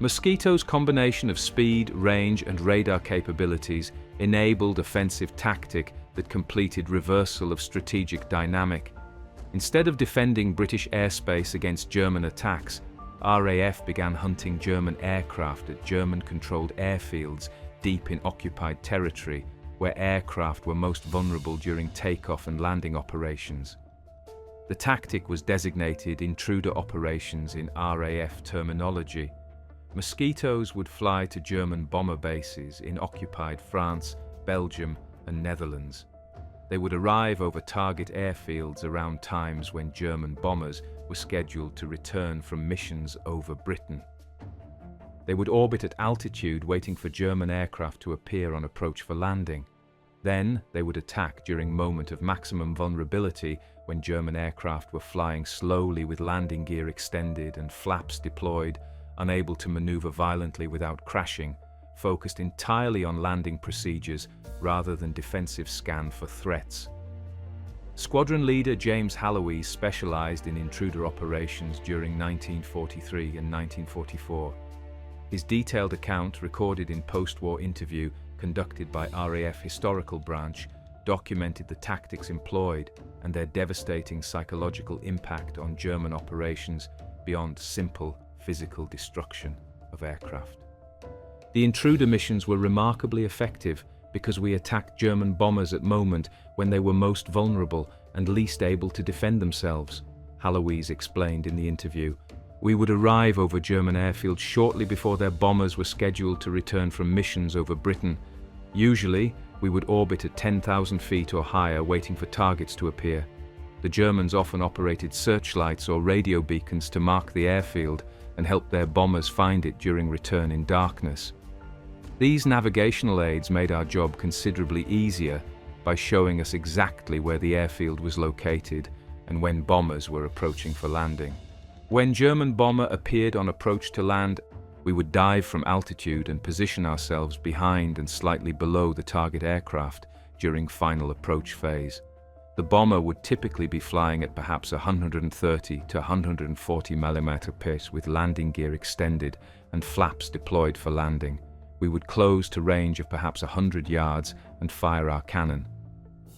Mosquito's combination of speed, range, and radar capabilities enabled offensive tactic that completed reversal of strategic dynamic. Instead of defending British airspace against German attacks, RAF began hunting German aircraft at German-controlled airfields deep in occupied territory, where aircraft were most vulnerable during takeoff and landing operations. The tactic was designated intruder operations in RAF terminology. Mosquitoes would fly to German bomber bases in occupied France, Belgium, and Netherlands. They would arrive over target airfields around times when German bombers were scheduled to return from missions over Britain. They would orbit at altitude, waiting for German aircraft to appear on approach for landing. Then they would attack during moment of maximum vulnerability when German aircraft were flying slowly with landing gear extended and flaps deployed, unable to maneuver violently without crashing, focused entirely on landing procedures rather than defensive scan for threats. Squadron leader James Hallowes specialized in intruder operations during 1943 and 1944. His detailed account, recorded in post-war interview conducted by RAF Historical Branch, documented the tactics employed and their devastating psychological impact on German operations beyond simple physical destruction of aircraft. The intruder missions were remarkably effective because we attacked German bombers at moment when they were most vulnerable and least able to defend themselves, Hallowes explained in the interview. We would arrive over German airfields shortly before their bombers were scheduled to return from missions over Britain. Usually, we would orbit at 10,000 feet or higher waiting for targets to appear. The Germans often operated searchlights or radio beacons to mark the airfield and help their bombers find it during return in darkness. These navigational aids made our job considerably easier by showing us exactly where the airfield was located and when bombers were approaching for landing. When German bomber appeared on approach to land, we would dive from altitude and position ourselves behind and slightly below the target aircraft during final approach phase. The bomber would typically be flying at perhaps 130 to 140 mm pace with landing gear extended and flaps deployed for landing. We would close to range of perhaps 100 yards and fire our cannon.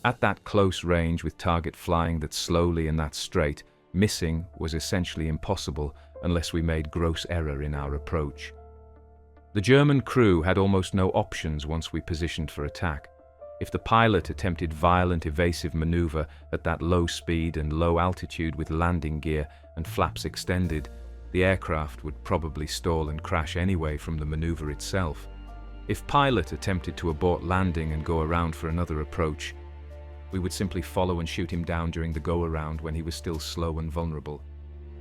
At that close range, with target flying that slowly and that straight, missing was essentially impossible unless we made gross error in our approach. The German crew had almost no options once we positioned for attack. If the pilot attempted violent evasive maneuver at that low speed and low altitude with landing gear and flaps extended, the aircraft would probably stall and crash anyway from the maneuver itself. If pilot attempted to abort landing and go around for another approach, we would simply follow and shoot him down during the go-around when he was still slow and vulnerable.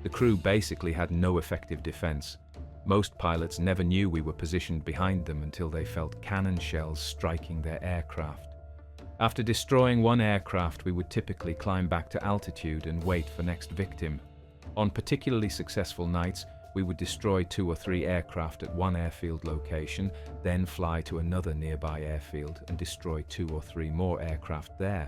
The crew basically had no effective defense. Most pilots never knew we were positioned behind them until they felt cannon shells striking their aircraft. After destroying one aircraft, we would typically climb back to altitude and wait for next victim. On particularly successful nights, we would destroy 2 or 3 aircraft at one airfield location, then fly to another nearby airfield and destroy 2 or 3 more aircraft there.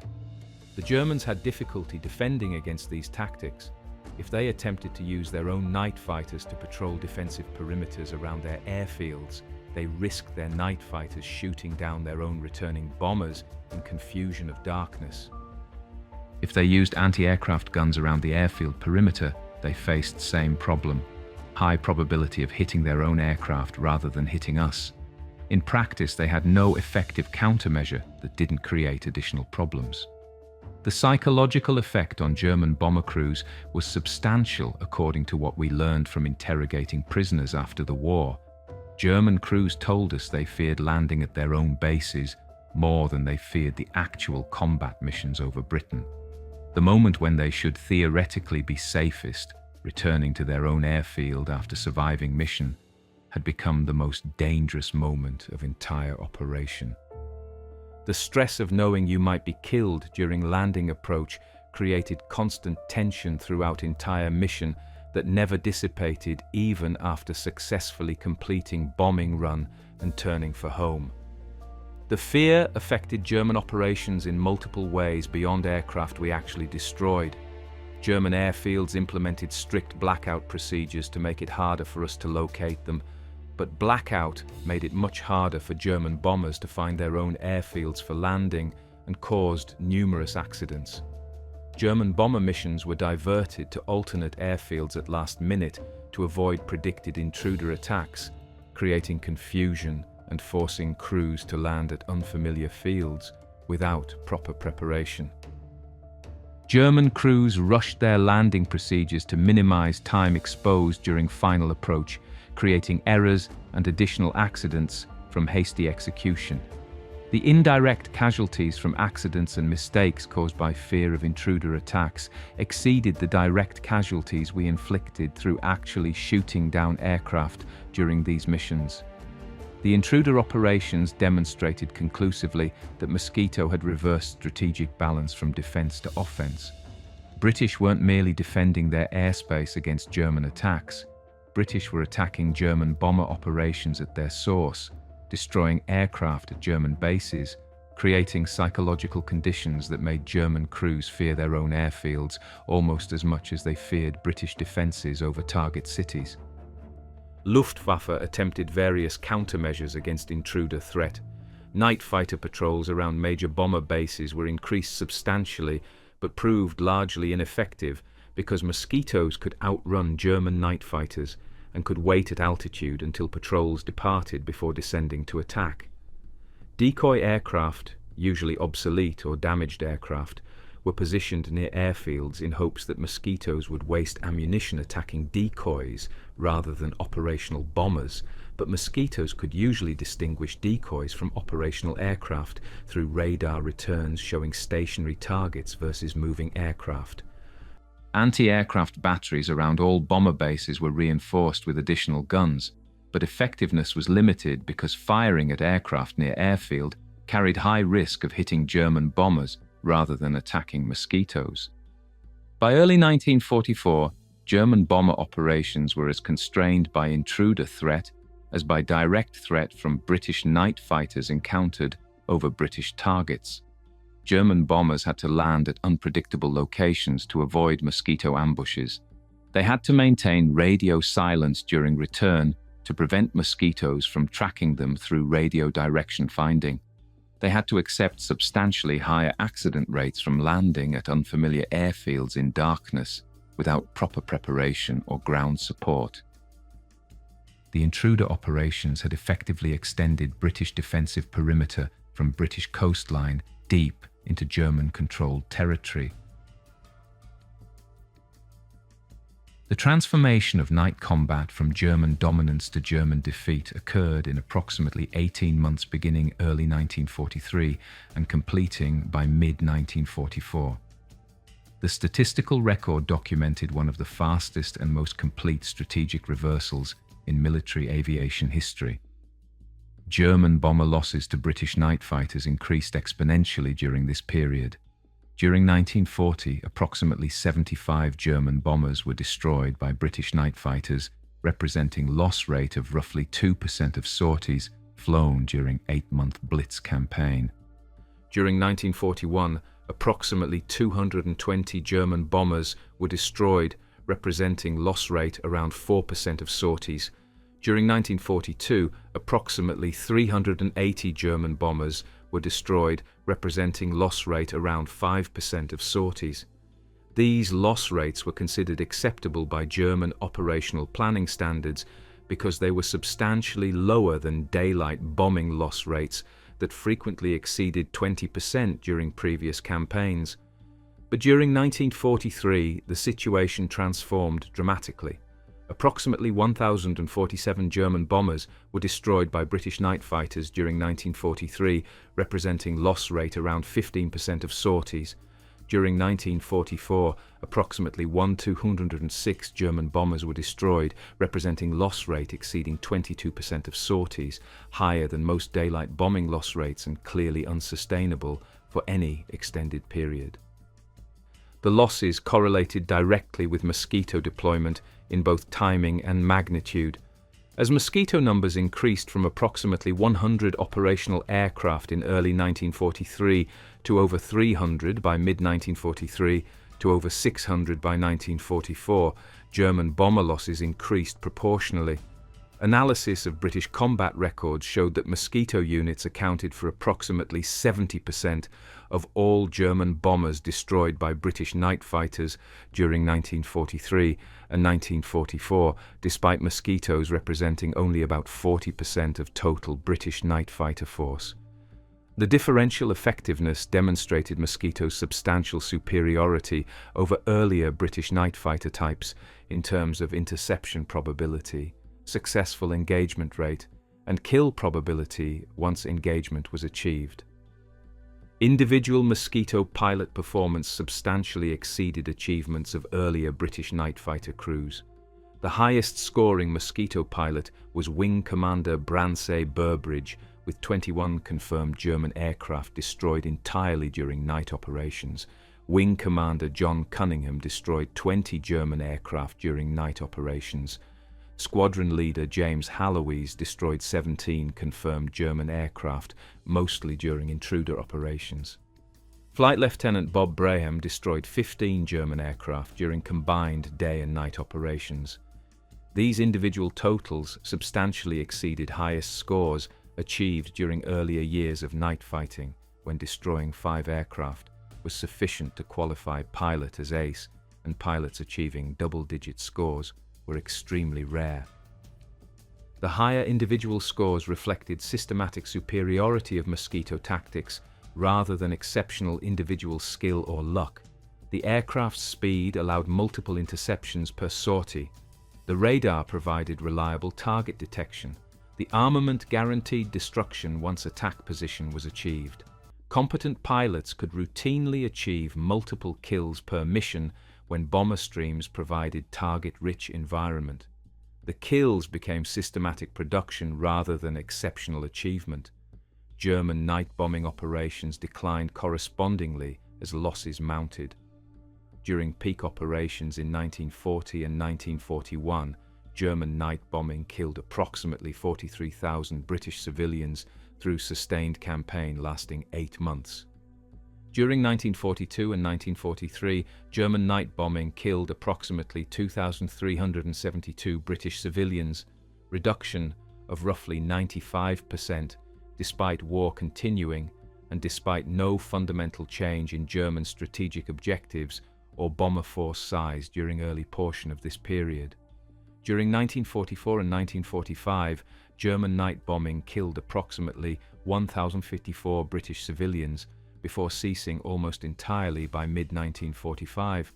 The Germans had difficulty defending against these tactics. If they attempted to use their own night fighters to patrol defensive perimeters around their airfields, they risked their night fighters shooting down their own returning bombers in confusion of darkness. If they used anti-aircraft guns around the airfield perimeter, they faced same problem. High probability of hitting their own aircraft rather than hitting us. In practice, they had no effective countermeasure that didn't create additional problems. The psychological effect on German bomber crews was substantial according to what we learned from interrogating prisoners after the war. German crews told us they feared landing at their own bases more than they feared the actual combat missions over Britain. The moment when they should theoretically be safest, returning to their own airfield after surviving mission, had become the most dangerous moment of entire operation. The stress of knowing you might be killed during landing approach created constant tension throughout entire mission that never dissipated even after successfully completing bombing run and turning for home. The fear affected German operations in multiple ways beyond aircraft we actually destroyed. German airfields implemented strict blackout procedures to make it harder for us to locate them, but blackout made it much harder for German bombers to find their own airfields for landing and caused numerous accidents. German bomber missions were diverted to alternate airfields at last minute to avoid predicted intruder attacks, creating confusion and forcing crews to land at unfamiliar fields without proper preparation. German crews rushed their landing procedures to minimize time exposed during final approach, creating errors and additional accidents from hasty execution. The indirect casualties from accidents and mistakes caused by fear of intruder attacks exceeded the direct casualties we inflicted through actually shooting down aircraft during these missions. The intruder operations demonstrated conclusively that Mosquito had reversed strategic balance from defense to offense. British weren't merely defending their airspace against German attacks. British were attacking German bomber operations at their source, destroying aircraft at German bases, creating psychological conditions that made German crews fear their own airfields almost as much as they feared British defenses over target cities. Luftwaffe attempted various countermeasures against intruder threat. Night fighter patrols around major bomber bases were increased substantially, but proved largely ineffective because Mosquitoes could outrun German night fighters and could wait at altitude until patrols departed before descending to attack. Decoy aircraft, usually obsolete or damaged aircraft, were positioned near airfields in hopes that Mosquitoes would waste ammunition attacking decoys rather than operational bombers, but Mosquitoes could usually distinguish decoys from operational aircraft through radar returns showing stationary targets versus moving aircraft. Anti-aircraft batteries around all bomber bases were reinforced with additional guns, but effectiveness was limited because firing at aircraft near airfield carried high risk of hitting German bombers rather than attacking Mosquitoes. By early 1944, German bomber operations were as constrained by intruder threat as by direct threat from British night fighters encountered over British targets. German bombers had to land at unpredictable locations to avoid Mosquito ambushes. They had to maintain radio silence during return
to prevent mosquitoes from tracking them through radio direction finding. They had to accept substantially higher accident rates from landing at unfamiliar airfields in darkness without proper preparation or ground support. The intruder operations had effectively extended British defensive perimeter from British coastline deep into German-controlled territory. The transformation of night combat from German dominance to German defeat occurred in approximately 18 months beginning early 1943 and completing by mid-1944. The statistical record documented one of the fastest and most complete strategic reversals in military aviation history. German bomber losses to British night fighters increased exponentially during this period. During 1940, approximately 75 German bombers were destroyed by British night fighters, representing loss rate of roughly 2% of sorties flown during 8-month Blitz campaign.
During 1941, approximately 220 German bombers were destroyed, representing loss rate around 4% of sorties. During 1942, approximately 380 German bombers were destroyed, representing loss rate around 5% of sorties. These loss rates were considered acceptable by German operational planning standards because they were substantially lower than daylight bombing loss rates that frequently exceeded 20% during previous campaigns. But during 1943, the situation transformed dramatically. Approximately 1,047 German bombers were destroyed by British night fighters during 1943, representing loss rate around 15% of sorties. During 1944, approximately 1,206 German bombers were destroyed, representing loss rate exceeding 22% of sorties, higher than most daylight bombing loss rates and clearly unsustainable for any extended period. The losses correlated directly with Mosquito deployment in both timing and magnitude. As Mosquito numbers increased from approximately 100 operational aircraft in early 1943 to over 300 by mid-1943 to over 600 by 1944, German bomber losses increased proportionally. Analysis of British combat records showed that Mosquito units accounted for approximately 70% of all German bombers destroyed by British night fighters during 1943 and 1944, despite Mosquitoes representing only about 40% of total British night fighter force. The differential effectiveness demonstrated Mosquito's substantial superiority over earlier British night fighter types in terms of interception probability, successful engagement rate, and kill probability once engagement was achieved. Individual Mosquito pilot performance substantially exceeded achievements of earlier British night fighter crews. The highest scoring Mosquito pilot was Wing Commander Bransay Burbridge, with 21 confirmed German aircraft destroyed entirely during night operations. Wing Commander John Cunningham destroyed 20 German aircraft during night operations. Squadron leader James Hallowes destroyed 17 confirmed German aircraft, mostly during intruder operations. Flight Lieutenant Bob Braham destroyed 15 German aircraft during combined day and night operations. These individual totals substantially exceeded highest scores achieved during earlier years of night fighting, when destroying 5 aircraft was sufficient to qualify pilot as ace, and pilots achieving double-digit scores were extremely rare. The higher individual scores reflected systematic superiority of Mosquito tactics rather than exceptional individual skill or luck. The aircraft's speed allowed multiple interceptions per sortie. The radar provided reliable target detection. The armament guaranteed destruction once attack position was achieved. Competent pilots could routinely achieve multiple kills per mission when bomber streams provided target-rich environment. The kills became systematic production rather than exceptional achievement. German night bombing operations declined correspondingly as losses mounted. During peak operations in 1940 and 1941, German night bombing killed approximately 43,000 British civilians through sustained campaign lasting 8 months. During 1942 and 1943, German night bombing killed approximately 2,372 British civilians, reduction of roughly 95%, despite war continuing and despite no fundamental change in German strategic objectives or bomber force size during early portion of this period. During 1944 and 1945, German night bombing killed approximately 1,054 British civilians before ceasing almost entirely by mid-1945.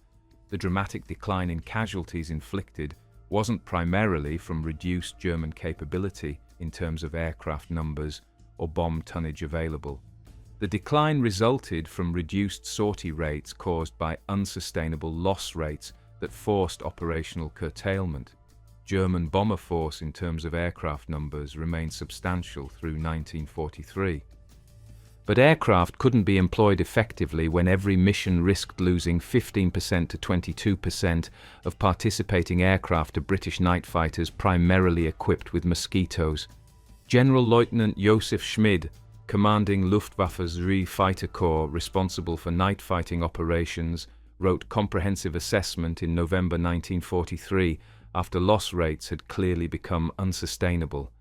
The dramatic decline in casualties inflicted wasn't primarily from reduced German capability in terms of aircraft numbers or bomb tonnage available. The decline resulted from reduced sortie rates caused by unsustainable loss rates that forced operational curtailment. German bomber force in terms of aircraft numbers remained substantial through 1943. But aircraft couldn't be employed effectively when every mission risked losing 15% to 22% of participating aircraft to British night fighters primarily equipped with Mosquitoes. General Lieutenant Josef Schmid, commanding Luftwaffe's RE Fighter Corps responsible for night fighting operations, wrote comprehensive assessment in November 1943 after loss rates had clearly become unsustainable.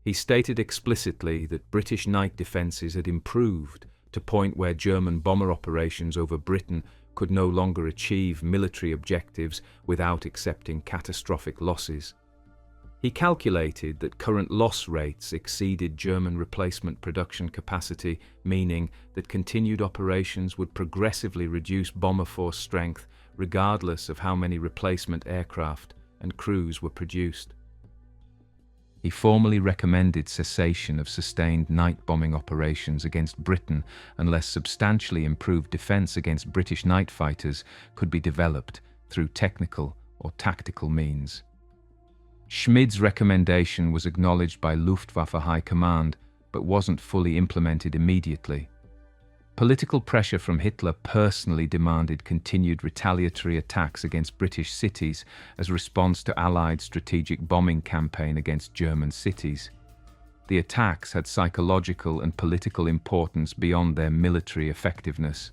He stated explicitly that British night defences had improved to a point where German bomber operations over Britain could no longer achieve military objectives without accepting catastrophic losses. He calculated that current loss rates exceeded German replacement production capacity, meaning that continued operations would progressively reduce bomber force strength regardless of how many replacement aircraft and crews were produced. He formally recommended cessation of sustained night bombing operations against Britain unless substantially improved defence against British night fighters could be developed through technical or tactical means. Schmid's recommendation was acknowledged by Luftwaffe High Command, but wasn't fully implemented immediately. Political pressure from Hitler personally demanded continued retaliatory attacks against British cities as a response to Allied strategic bombing campaign against German cities. The attacks had psychological and political importance beyond their military effectiveness.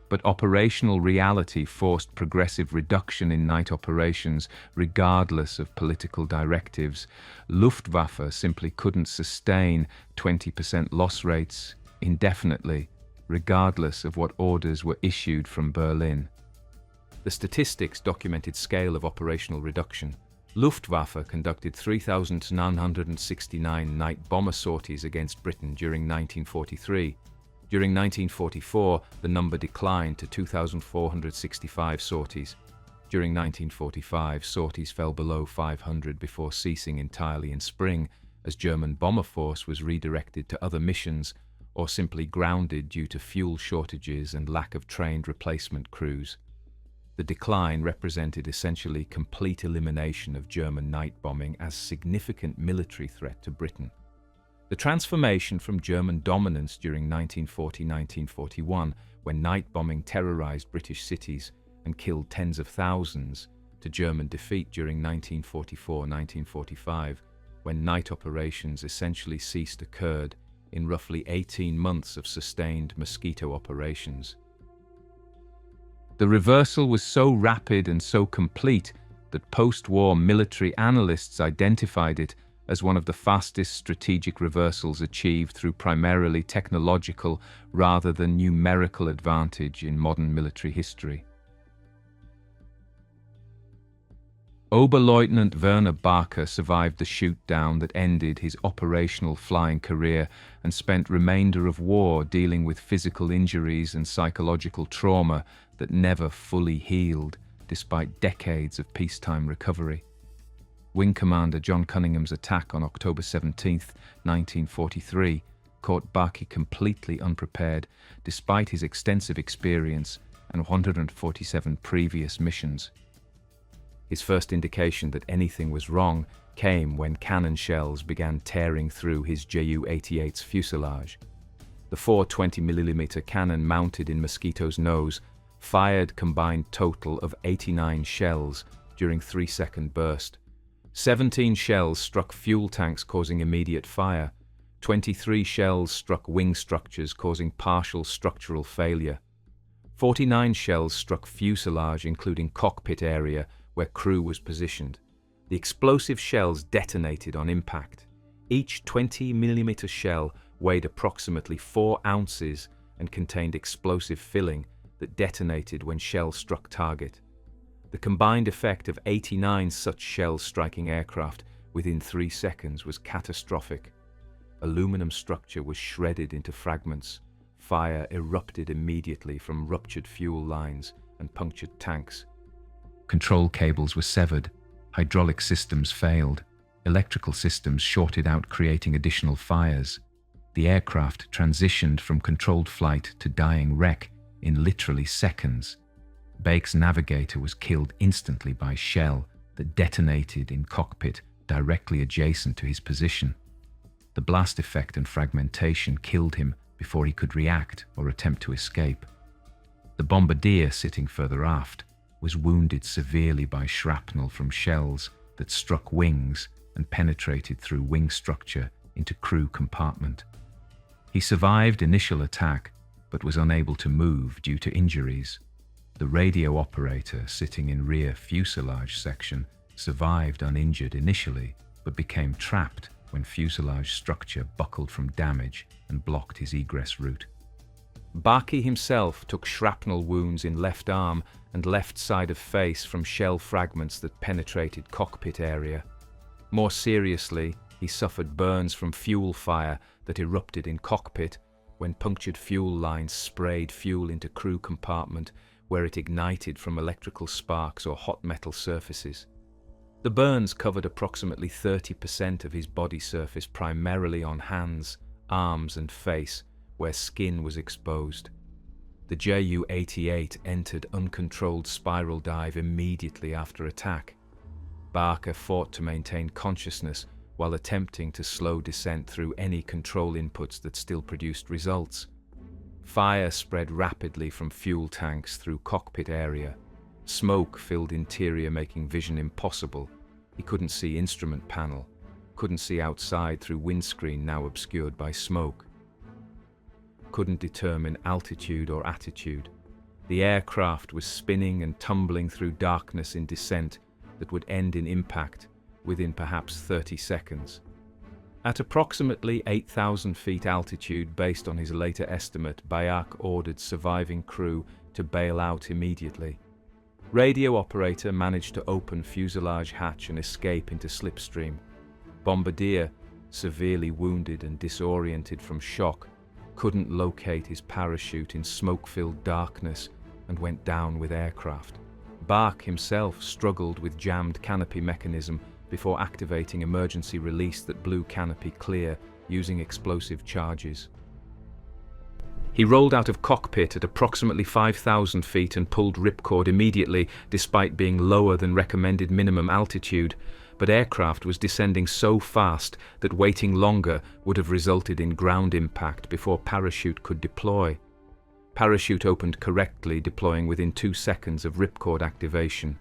But operational reality forced progressive reduction in night operations regardless of political directives. Luftwaffe simply couldn't sustain 20% loss rates indefinitely, regardless of what orders were issued from Berlin. The statistics documented scale of operational reduction. Luftwaffe conducted 3,969 night bomber sorties against Britain during 1943. During 1944, the number declined to 2,465 sorties. During 1945, sorties fell below 500 before ceasing entirely in spring, as German bomber force was redirected to other missions or simply grounded due to fuel shortages and lack of trained replacement crews. The decline represented essentially complete elimination of German night bombing as significant military threat to Britain. The transformation from German dominance during 1940-1941, when night bombing terrorized British cities and killed tens of thousands, to German defeat during 1944-1945, when night operations essentially ceased, occurred in roughly 18 months of sustained Mosquito operations. The reversal was so rapid and so complete that post-war military analysts identified it as one of the fastest strategic reversals achieved through primarily technological rather than numerical advantage in modern military history. Oberleutnant Werner Baake survived the shoot-down that ended his operational flying career and spent remainder of war dealing with physical injuries and psychological trauma that never fully healed despite decades of peacetime recovery. Wing Commander John Cunningham's attack on October 17, 1943, caught Baake completely unprepared despite his extensive experience and 147 previous missions. His first indication that anything was wrong came when cannon shells began tearing through his Ju-88's fuselage. The 420mm cannon mounted in Mosquito's nose fired combined total of 89 shells during 3-second burst. 17 shells struck fuel tanks causing immediate fire. 23 shells struck wing structures causing partial structural failure. 49 shells struck fuselage including cockpit area where crew was positioned, The explosive shells detonated on impact. Each 20mm shell weighed approximately 4 ounces and contained explosive filling that detonated when shells struck target. The combined effect of 89 such shells striking aircraft within 3 seconds was catastrophic. Aluminum structure was shredded into fragments. Fire erupted immediately from ruptured fuel lines and punctured tanks.
Control cables were severed. Hydraulic systems failed. Electrical systems shorted out, creating additional fires. The aircraft transitioned from controlled flight to dying wreck in literally seconds. Bake's navigator was killed instantly by shell that detonated in cockpit directly adjacent to his position. The blast effect and fragmentation killed him before he could react or attempt to escape. The bombardier sitting further aft was wounded severely by shrapnel from shells that struck wings and penetrated through wing structure into crew compartment. He survived initial attack, but was unable to move due to injuries. The radio operator sitting in rear fuselage section survived uninjured initially, but became trapped when fuselage structure buckled from damage and blocked his egress route.
Baake himself took shrapnel wounds in left arm and left side of face from shell fragments that penetrated cockpit area. More seriously, he suffered burns from fuel fire that erupted in cockpit when punctured fuel lines sprayed fuel into crew compartment where it ignited from electrical sparks or hot metal surfaces. The burns covered approximately 30% of his body surface, primarily on hands, arms and face, where skin was exposed. The Ju-88 entered uncontrolled spiral dive immediately after attack. Baake fought to maintain consciousness while attempting to slow descent through any control inputs that still produced results. Fire spread rapidly from fuel tanks through cockpit area. Smoke filled interior, making vision impossible. He couldn't see instrument panel, couldn't see outside through windscreen now obscured by smoke. Couldn't determine altitude or attitude. The aircraft was spinning and tumbling through darkness in descent that would end in impact within perhaps 30 seconds. At approximately 8,000 feet altitude, based on his later estimate, Baake ordered surviving crew to bail out immediately. Radio operator managed to open fuselage hatch and escape into slipstream. Bombardier, severely wounded and disoriented from shock, couldn't locate his parachute in smoke-filled darkness and went down with aircraft. Baake himself struggled with jammed canopy mechanism before activating emergency release that blew canopy clear using explosive charges. He rolled out of cockpit at approximately 5,000 feet and pulled ripcord immediately, despite being lower than recommended minimum altitude, but aircraft was descending so fast that waiting longer would have resulted in ground impact before parachute could deploy. Parachute opened correctly, deploying within 2 seconds of ripcord activation.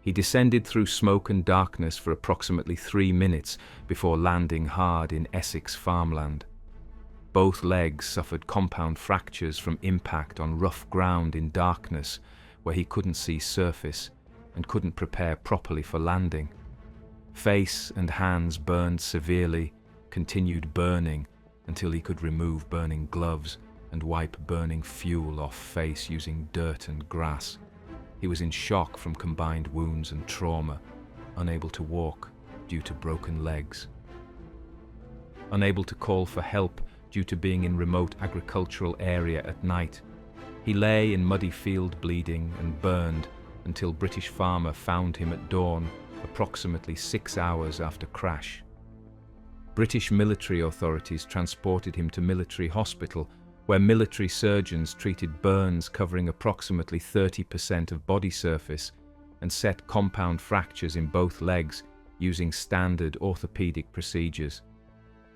He descended through smoke and darkness for approximately 3 minutes before landing hard in Essex farmland. Both legs suffered compound fractures from impact on rough ground in darkness where he couldn't see surface and couldn't prepare properly for landing. Face and hands burned severely, continued burning until he could remove burning gloves and wipe burning fuel off face using dirt and grass. He was in shock from combined wounds and trauma, unable to walk due to broken legs. Unable to call for help due to being in remote agricultural area at night. He lay in muddy field bleeding and burned until British farmer found him at dawn, approximately 6 hours after crash. British military authorities transported him to military hospital, where military surgeons treated burns covering approximately 30% of body surface and set compound fractures in both legs using standard orthopedic procedures.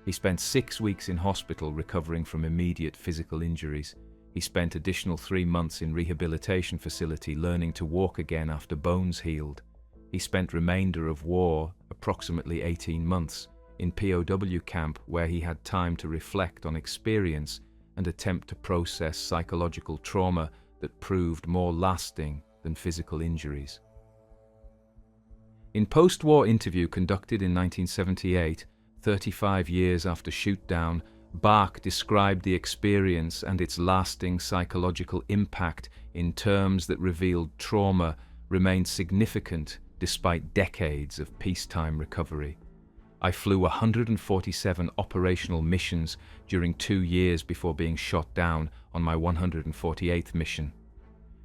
He spent 6 weeks in hospital recovering from immediate physical injuries. He spent additional 3 months in rehabilitation facility learning to walk again after bones healed. He spent remainder of war, approximately 18 months, in POW camp where he had time to reflect on experience and attempt to process psychological trauma that proved more lasting than physical injuries. In post-war interview conducted in 1978, 35 years after shootdown, Baake described the experience and its lasting psychological impact in terms that revealed trauma remained significant despite decades of peacetime recovery. I flew 147 operational missions during 2 years before being shot down on my 148th mission.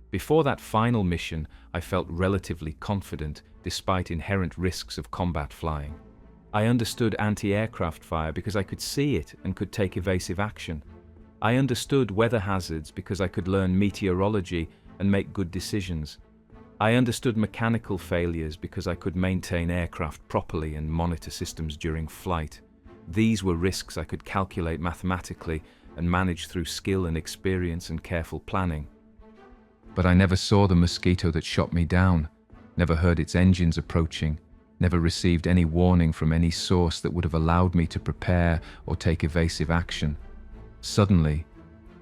Before that final mission, I felt relatively confident despite inherent risks of combat flying. I understood anti-aircraft fire because I could see it and could take evasive action. I understood weather hazards because I could learn meteorology and make good decisions. I understood mechanical failures because I could maintain aircraft properly and monitor systems during flight. These were risks I could calculate mathematically and manage through skill and experience and careful planning. But I never saw the Mosquito that shot me down, never heard its engines approaching, never received any warning from any source that would have allowed me to prepare or take evasive action. Suddenly,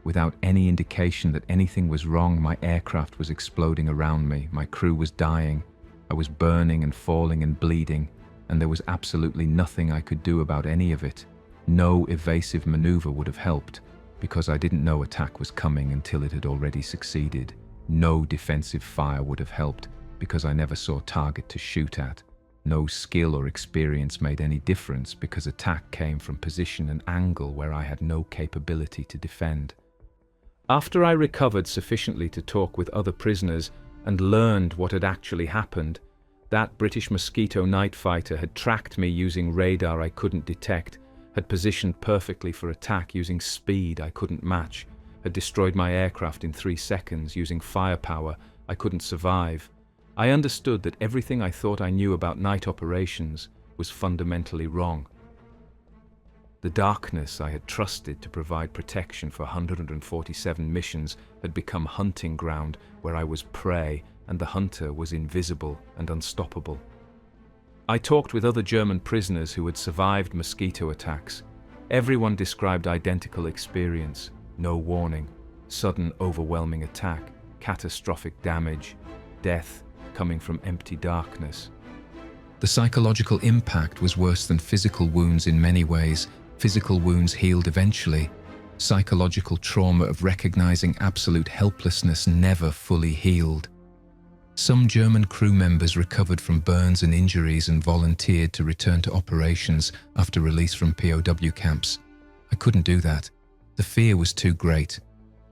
without any indication that anything was wrong, my aircraft was exploding around me, my crew was dying, I was burning and falling and bleeding, and there was absolutely nothing I could do about any of it. No evasive maneuver would have helped, because I didn't know attack was coming until it had already succeeded. No defensive fire would have helped, because I never saw target to shoot at. No skill or experience made any difference because attack came from position and angle where I had no capability to defend. After I recovered sufficiently to talk with other prisoners and learned what had actually happened, that British Mosquito night fighter had tracked me using radar I couldn't detect, had positioned perfectly for attack using speed I couldn't match, had destroyed my aircraft in 3 seconds using firepower I couldn't survive. I understood that everything I thought I knew about night operations was fundamentally wrong. The darkness I had trusted to provide protection for 147 missions had become hunting ground where I was prey and the hunter was invisible and unstoppable. I talked with other German prisoners who had survived Mosquito attacks. Everyone described identical experience: no warning, sudden overwhelming attack, catastrophic damage, death coming from empty darkness.
The psychological impact was worse than physical wounds in many ways. Physical wounds healed eventually. Psychological trauma of recognizing absolute helplessness never fully healed. Some German crew members recovered from burns and injuries and volunteered to return to operations after release from POW camps. I couldn't do that. The fear was too great.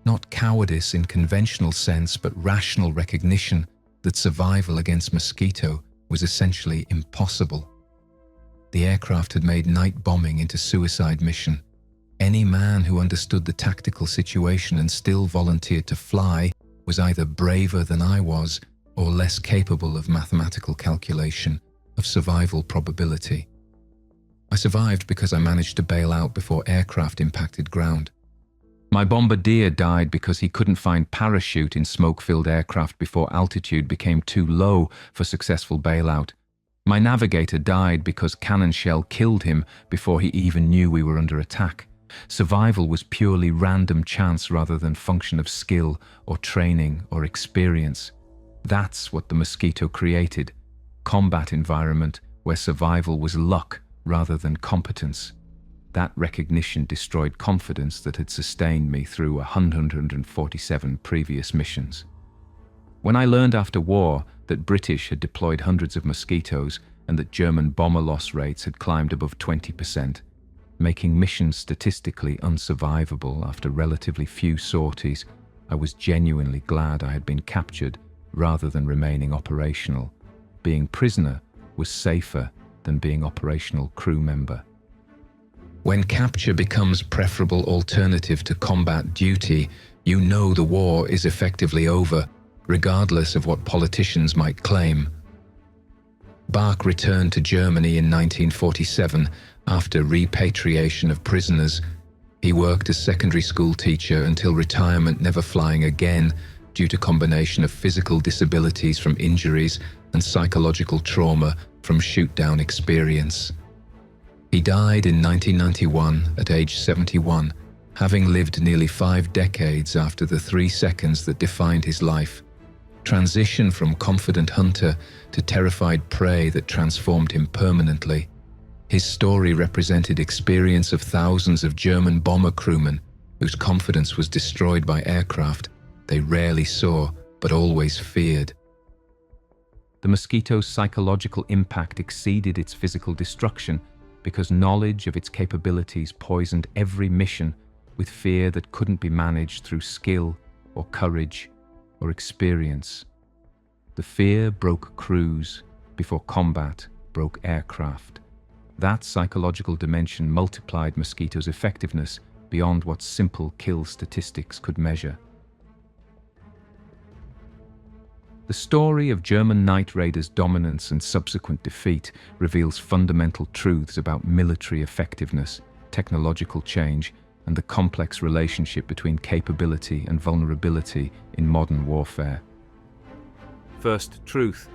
Not cowardice in conventional sense, but rational recognition that survival against Mosquito was essentially impossible. The aircraft had made night bombing into suicide mission. Any man who understood the tactical situation and still volunteered to fly was either braver than I was or less capable of mathematical calculation, of survival probability. I survived because I managed to bail out before aircraft impacted ground. My bombardier died because he couldn't find parachute in smoke-filled aircraft before altitude became too low for successful bailout. My navigator died because cannon shell killed him before he even knew we were under attack. Survival was purely random chance rather than function of skill or training or experience. That's what the Mosquito created: combat environment where survival was luck rather than competence. That recognition destroyed confidence that had sustained me through 147 previous missions. When I learned after war that British had deployed hundreds of Mosquitoes and that German bomber loss rates had climbed above 20%, making missions statistically unsurvivable after relatively few sorties, I was genuinely glad I had been captured rather than remaining operational. Being prisoner was safer than being operational crew member. When capture becomes preferable alternative to combat duty, you know the war is effectively over, regardless of what politicians might claim. Baake returned to Germany in 1947 after repatriation of prisoners. He worked as secondary school teacher until retirement, never flying again due to combination of physical disabilities from injuries and psychological trauma from shoot-down experience. He died in 1991 at age 71, having lived nearly 5 decades after the 3 seconds that defined his life. transition from confident hunter to terrified prey that transformed him permanently. His story represented experience of thousands of German bomber crewmen whose confidence was destroyed by aircraft they rarely saw but always feared.
The Mosquito's psychological impact exceeded its physical destruction because knowledge of its capabilities poisoned every mission with fear that couldn't be managed through skill or courage or experience. The fear broke crews before combat broke aircraft. That psychological dimension multiplied Mosquito's effectiveness beyond what simple kill statistics could measure. The story of German night raiders' dominance and subsequent defeat reveals fundamental truths about military effectiveness, technological change, and the complex relationship between capability and vulnerability in modern warfare. First truth: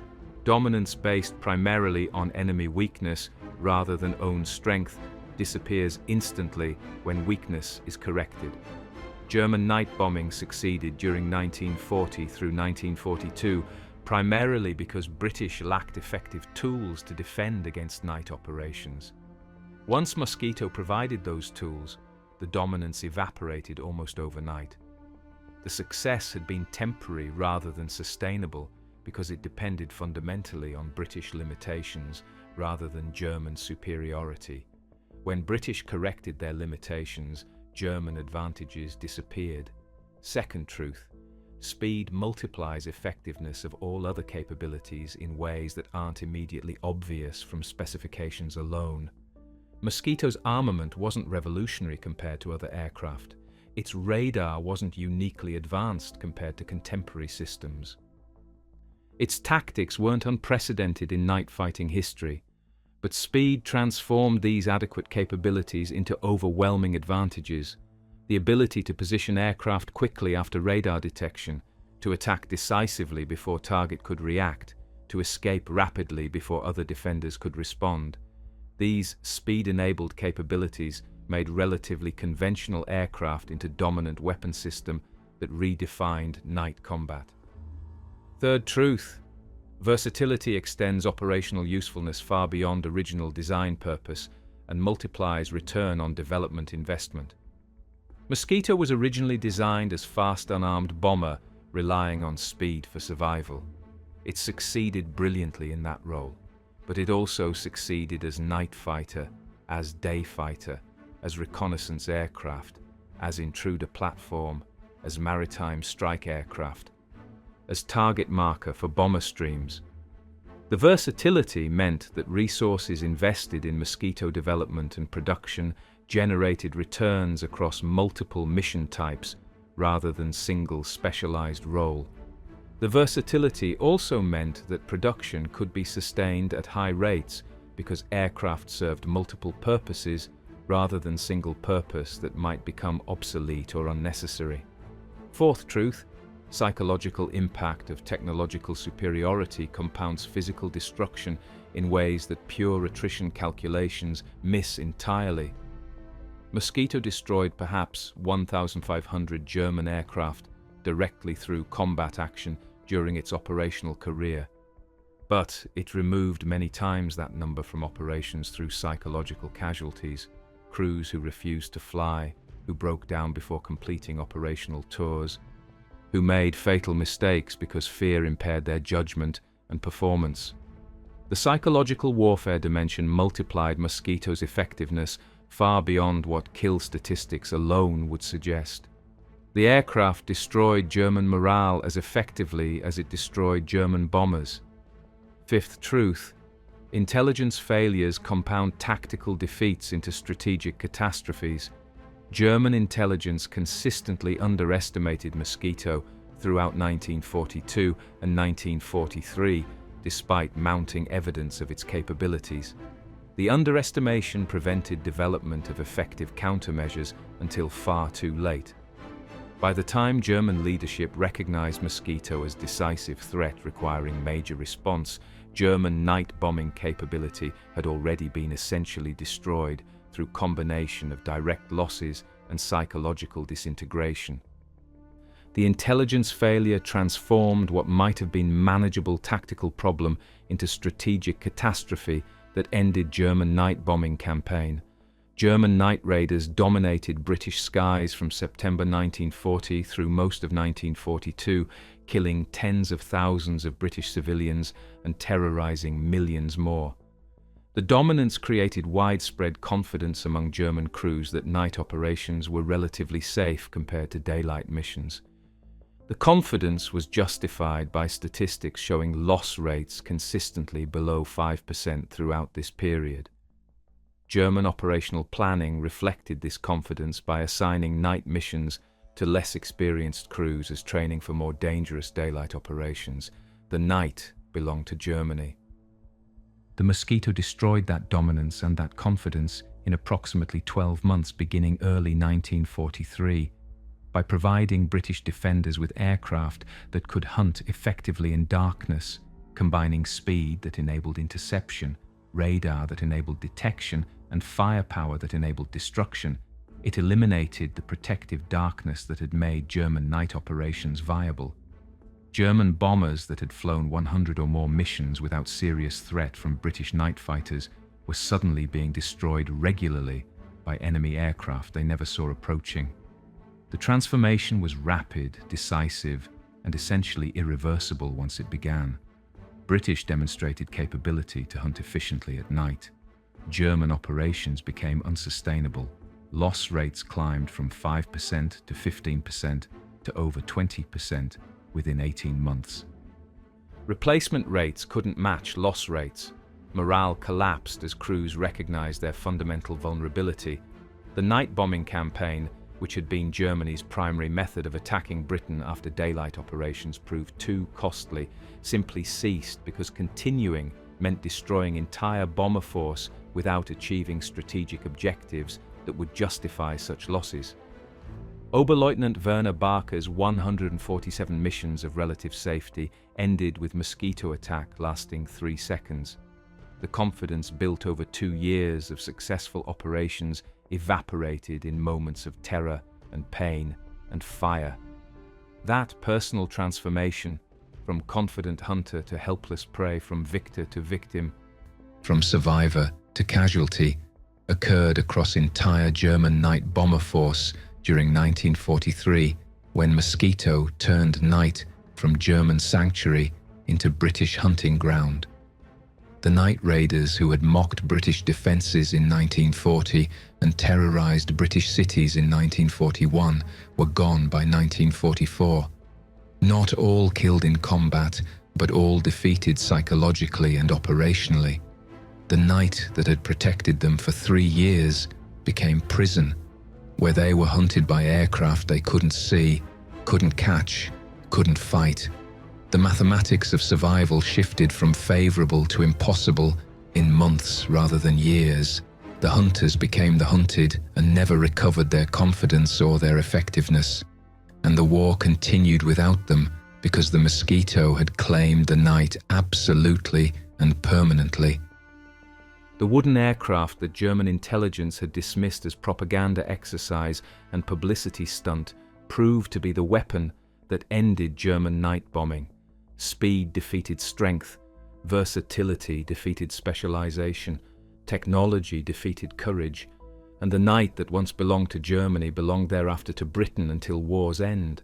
dominance based primarily on enemy weakness rather than own strength disappears instantly when weakness is corrected. German night bombing succeeded during 1940 through 1942 primarily because British lacked effective tools to defend against night operations. Once Mosquito provided those tools, the dominance evaporated almost overnight. The success had been temporary rather than sustainable because it depended fundamentally on British limitations rather than German superiority. When British corrected their limitations, German advantages disappeared. Second truth: speed multiplies effectiveness of all other capabilities in ways that aren't immediately obvious from specifications alone. Mosquito's armament wasn't revolutionary compared to other aircraft. Its radar wasn't uniquely advanced compared to contemporary systems. Its tactics weren't unprecedented in night fighting history, but speed transformed these adequate capabilities into overwhelming advantages. The ability to position aircraft quickly after radar detection, to attack decisively before target could react, to escape rapidly before other defenders could respond. These speed-enabled capabilities made relatively conventional aircraft into dominant weapon system that redefined night combat. Third truth: versatility extends operational usefulness far beyond original design purpose and multiplies return on development investment. Mosquito was originally designed as fast unarmed bomber, relying on speed for survival. It succeeded brilliantly in that role, but it also succeeded as night fighter, as day fighter, as reconnaissance aircraft, as intruder platform, as maritime strike aircraft, as target marker for bomber streams. The versatility meant that resources invested in Mosquito development and production generated returns across multiple mission types rather than single specialized role. The versatility also meant that production could be sustained at high rates because aircraft served multiple purposes rather than single purpose that might become obsolete or unnecessary. Fourth truth: psychological impact of technological superiority compounds physical destruction in ways that pure attrition calculations miss entirely. Mosquito destroyed perhaps 1,500 German aircraft directly through combat action during its operational career. But it removed many times that number from operations through psychological casualties, crews who refused to fly, who broke down before completing operational tours, who made fatal mistakes because fear impaired their judgment and performance. The psychological warfare dimension multiplied Mosquito's effectiveness far beyond what kill statistics alone would suggest. The aircraft destroyed German morale as effectively as it destroyed German bombers. Fifth truth: intelligence failures compound tactical defeats into strategic catastrophes. German intelligence consistently underestimated Mosquito throughout 1942 and 1943, despite mounting evidence of its capabilities. The underestimation prevented development of effective countermeasures until far too late. By the time German leadership recognized Mosquito as decisive threat requiring major response, German night bombing capability had already been essentially destroyed through combination of direct losses and psychological disintegration. The intelligence failure transformed what might have been manageable tactical problem into strategic catastrophe that ended German night bombing campaign. German night raiders dominated British skies from September 1940 through most of 1942, killing tens of thousands of British civilians and terrorizing millions more. The dominance created widespread confidence among German crews that night operations were relatively safe compared to daylight missions. The confidence was justified by statistics showing loss rates consistently below 5% throughout this period. German operational planning reflected this confidence by assigning night missions to less experienced crews as training for more dangerous daylight operations. The night belonged to Germany. The Mosquito destroyed that dominance and that confidence in approximately 12 months beginning early 1943 by providing British defenders with aircraft that could hunt effectively in darkness, combining speed that enabled interception, radar that enabled detection, and firepower that enabled destruction. It eliminated the protective darkness that had made German night operations viable. German bombers that had flown 100 or more missions without serious threat from British night fighters were suddenly being destroyed regularly by enemy aircraft they never saw approaching. The transformation was rapid, decisive, and essentially irreversible once it began. British demonstrated capability to hunt efficiently at night. German operations became unsustainable. Loss rates climbed from 5% to 15% to over 20% within 18 months. Replacement rates couldn't match loss rates. Morale collapsed as crews recognized their fundamental vulnerability. The night bombing campaign, which had been Germany's primary method of attacking Britain after daylight operations proved too costly, simply ceased because continuing meant destroying entire bomber force without achieving strategic objectives that would justify such losses. Oberleutnant Werner Baake's 147 missions of relative safety ended with Mosquito attack lasting 3 seconds. The confidence built over 2 years of successful operations evaporated in moments of terror and pain and fire. That personal transformation, from confident hunter to helpless prey, from victor to victim,
from survivor to casualty, occurred across entire German night bomber force during 1943 when Mosquito turned night from German sanctuary into British hunting ground. The night raiders who had mocked British defences in 1940 and terrorised British cities in 1941 were gone by 1944. Not all killed in combat, but all defeated psychologically and operationally. The night that had protected them for 3 years became prison, where they were hunted by aircraft they couldn't see, couldn't catch, couldn't fight. The mathematics of survival shifted from favourable to impossible in months rather than years. The hunters became the hunted and never recovered their confidence or their effectiveness. And the war continued without them because the Mosquito had claimed the night absolutely and permanently.
The wooden aircraft that German intelligence had dismissed as propaganda exercise and publicity stunt proved to be the weapon that ended German night bombing. Speed defeated strength, versatility defeated specialization, technology defeated courage, and the night that once belonged to Germany belonged thereafter to Britain until war's end.